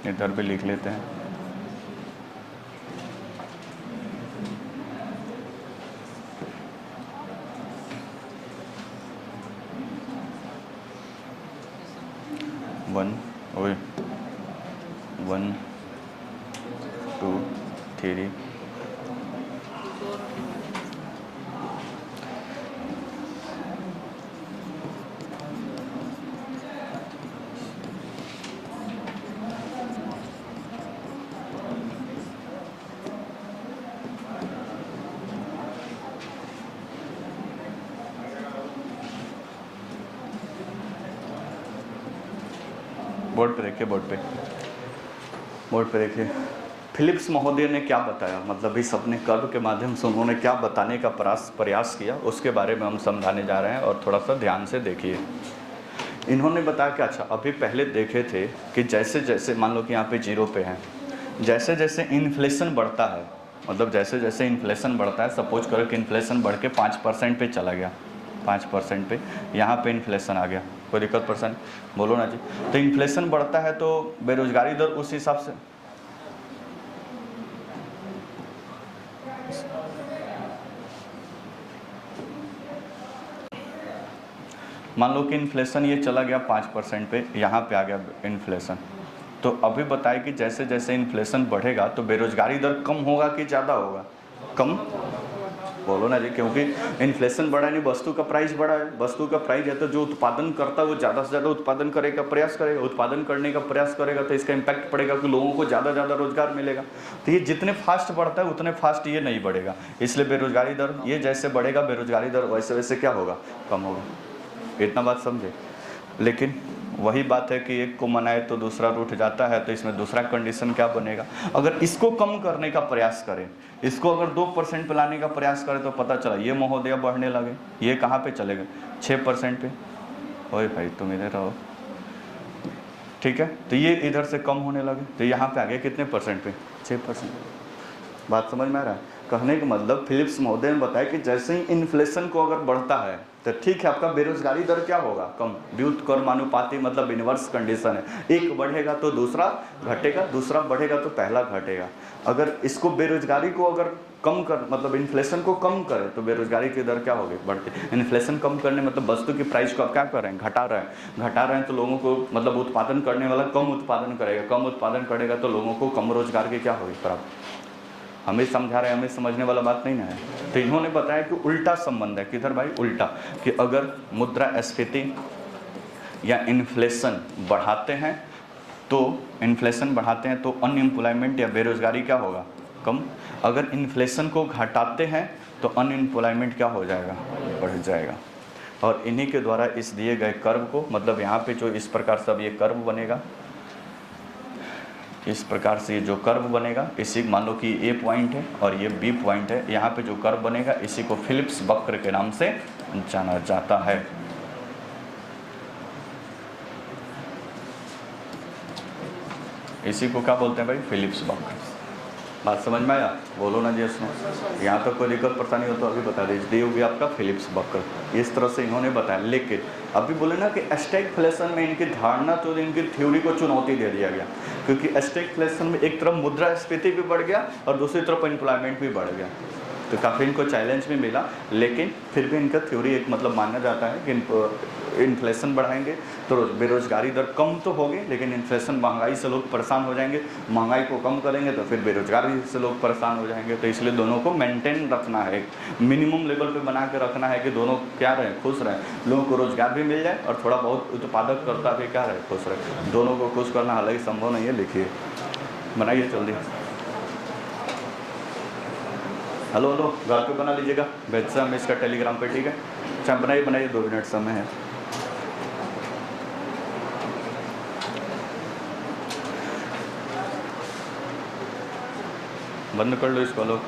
इधर भी लिख लेते हैं। वन 2 3 बोर्ड पे देखिए, बोर्ड पे देखिए, फिलिप्स महोदय ने क्या बताया, मतलब इस अपने कर्व के माध्यम से उन्होंने क्या बताने का प्रयास किया, उसके बारे में हम समझाने जा रहे हैं। और थोड़ा सा ध्यान से देखिए। इन्होंने बताया कि अच्छा, अभी पहले देखे थे कि जैसे जैसे मान लो कि यहाँ पे 0 पे है, जैसे जैसे इन्फ्लेशन बढ़ता है, मतलब जैसे जैसे इन्फ्लेशन बढ़ता है, सपोज करो कि इन्फ्लेशन बढ़ के 5% पे चला गया, 5% पे यहाँ पे इन्फ्लेशन आ गया, कोई दिक्कत परेशानी, बोलो ना जी। तो इन्फ्लेशन बढ़ता है तो बेरोजगारी दर उस हिसाब से, मान लो कि इन्फ्लेशन ये चला गया 5% पे, यहाँ पे आ गया इन्फ्लेशन। तो अभी बताए कि जैसे जैसे इन्फ्लेशन बढ़ेगा तो बेरोजगारी दर कम होगा कि ज़्यादा होगा, कम, बोलो ना जी। क्योंकि इन्फ्लेशन बढ़ा नहीं, वस्तु का प्राइस बढ़ा है, वस्तु का प्राइस है तो जो उत्पादन करता है वो ज़्यादा से ज़्यादा उत्पादन करने का प्रयास करेगा, उत्पादन करने का प्रयास करेगा तो इसका इम्पैक्ट पड़ेगा कि लोगों को ज़्यादा ज़्यादा रोजगार मिलेगा। तो ये जितने फास्ट बढ़ता है उतने फास्ट ये नहीं बढ़ेगा, इसलिए बेरोजगारी दर ये जैसे बढ़ेगा बेरोजगारी दर वैसे वैसे क्या होगा, कम होगा। इतना बात समझे। लेकिन वही बात है कि एक को मनाए तो दूसरा रूठ जाता है, तो इसमें दूसरा कंडीशन क्या बनेगा, अगर इसको कम करने का प्रयास करें, इसको अगर 2% पे लाने का प्रयास करें तो पता चला ये महोदय बढ़ने लगे, ये कहाँ पे चले गए, 6% पे। ओए भाई तुम इधर रहो, ठीक है। तो ये इधर से कम होने लगे, तो यहाँ पे आ गए कितने परसेंट पे, 6%। बात समझ में आ रहा है। कहने का मतलब फिलिप्स महोदय ने बताया कि जैसे ही इन्फ्लेशन को अगर बढ़ता है तो ठीक है, आपका बेरोजगारी दर क्या होगा, कम। व्युत्क्रमानुपाती मतलब इन्वर्स कंडीशन है, एक बढ़ेगा तो दूसरा घटेगा, दूसरा बढ़ेगा तो पहला घटेगा। अगर इसको बेरोजगारी को अगर कम कर, मतलब इन्फ्लेशन को कम करें तो बेरोजगारी की दर क्या होगी, बढ़ती। इन्फ्लेशन कम करने मतलब वस्तु की प्राइस को आप क्या कर रहे हैं, घटा रहे हैं तो लोगों को, मतलब उत्पादन करने वाला कम उत्पादन करेगा, कम उत्पादन करेगा तो लोगों को कम रोजगार की क्या होगी, प्राप्त। हमें समझा रहे हैं, हमें समझने वाला बात नहीं ना है। तो इन्होंने बताया कि उल्टा संबंध है, किधर भाई, उल्टा, कि अगर मुद्रास्फीति या इन्फ्लेशन बढ़ाते हैं तो अनएम्प्लॉयमेंट या बेरोजगारी क्या होगा, कम। अगर इन्फ्लेशन को घटाते हैं तो अनएम्प्लॉयमेंट क्या हो जाएगा, बढ़ जाएगा। और इन्हीं के द्वारा इस दिए गए कर्व को, मतलब यहाँ पे जो इस प्रकार से अब ये कर्व बनेगा, इस प्रकार से जो कर्व बनेगा, इसी मान लो कि ए पॉइंट है और ये बी पॉइंट है, यहाँ पे जो कर्व बनेगा इसी को फिलिप्स वक्र के नाम से जाना जाता है। इसी को क्या बोलते हैं भाई, फिलिप्स वक्र। बात समझ में आया, बोलो ना जी इसमें। यहाँ तक कोई दिक्कत परेशानी हो तो अभी बता दीजिए। दी होगी आपका फिलिप्स वक्र, इस तरह से इन्होंने बताया। लेकिन अभी बोले ना कि स्टैगफ्लेशन में इनकी धारणा, तो इनकी थ्योरी को चुनौती दे दिया गया, क्योंकि स्टैगफ्लेशन में एक तरफ मुद्रास्फीति भी बढ़ गया और दूसरी तरफ एम्प्लॉयमेंट भी बढ़ गया, तो काफ़ी इनको चैलेंज भी मिला। लेकिन फिर भी इनका थ्योरी एक मतलब माना जाता है कि इन्फ्लेशन बढ़ाएंगे तो बेरोजगारी दर कम तो होगी, लेकिन इन्फ्लेशन, महंगाई से लोग परेशान हो जाएंगे, महंगाई को कम करेंगे तो फिर बेरोजगारी से लोग परेशान हो जाएंगे। तो इसलिए दोनों को मेंटेन रखना है, मिनिमम लेवल पे बना के रखना है कि दोनों क्या रहें, खुश रहें, लोगों को रोजगार भी मिल जाए और थोड़ा बहुत उत्पादक करता भी क्या रहे, खुश रहे। दोनों को खुश करना हालांकि संभव नहीं है। लिखिए, बनाइए जल्दी। हेलो घर पे बना लीजिएगा, भेजता हम इसका टेलीग्राम पे, ठीक है। अच्छा बनाइए 2 मिनट समय है। बंद कर लो इसको लोग।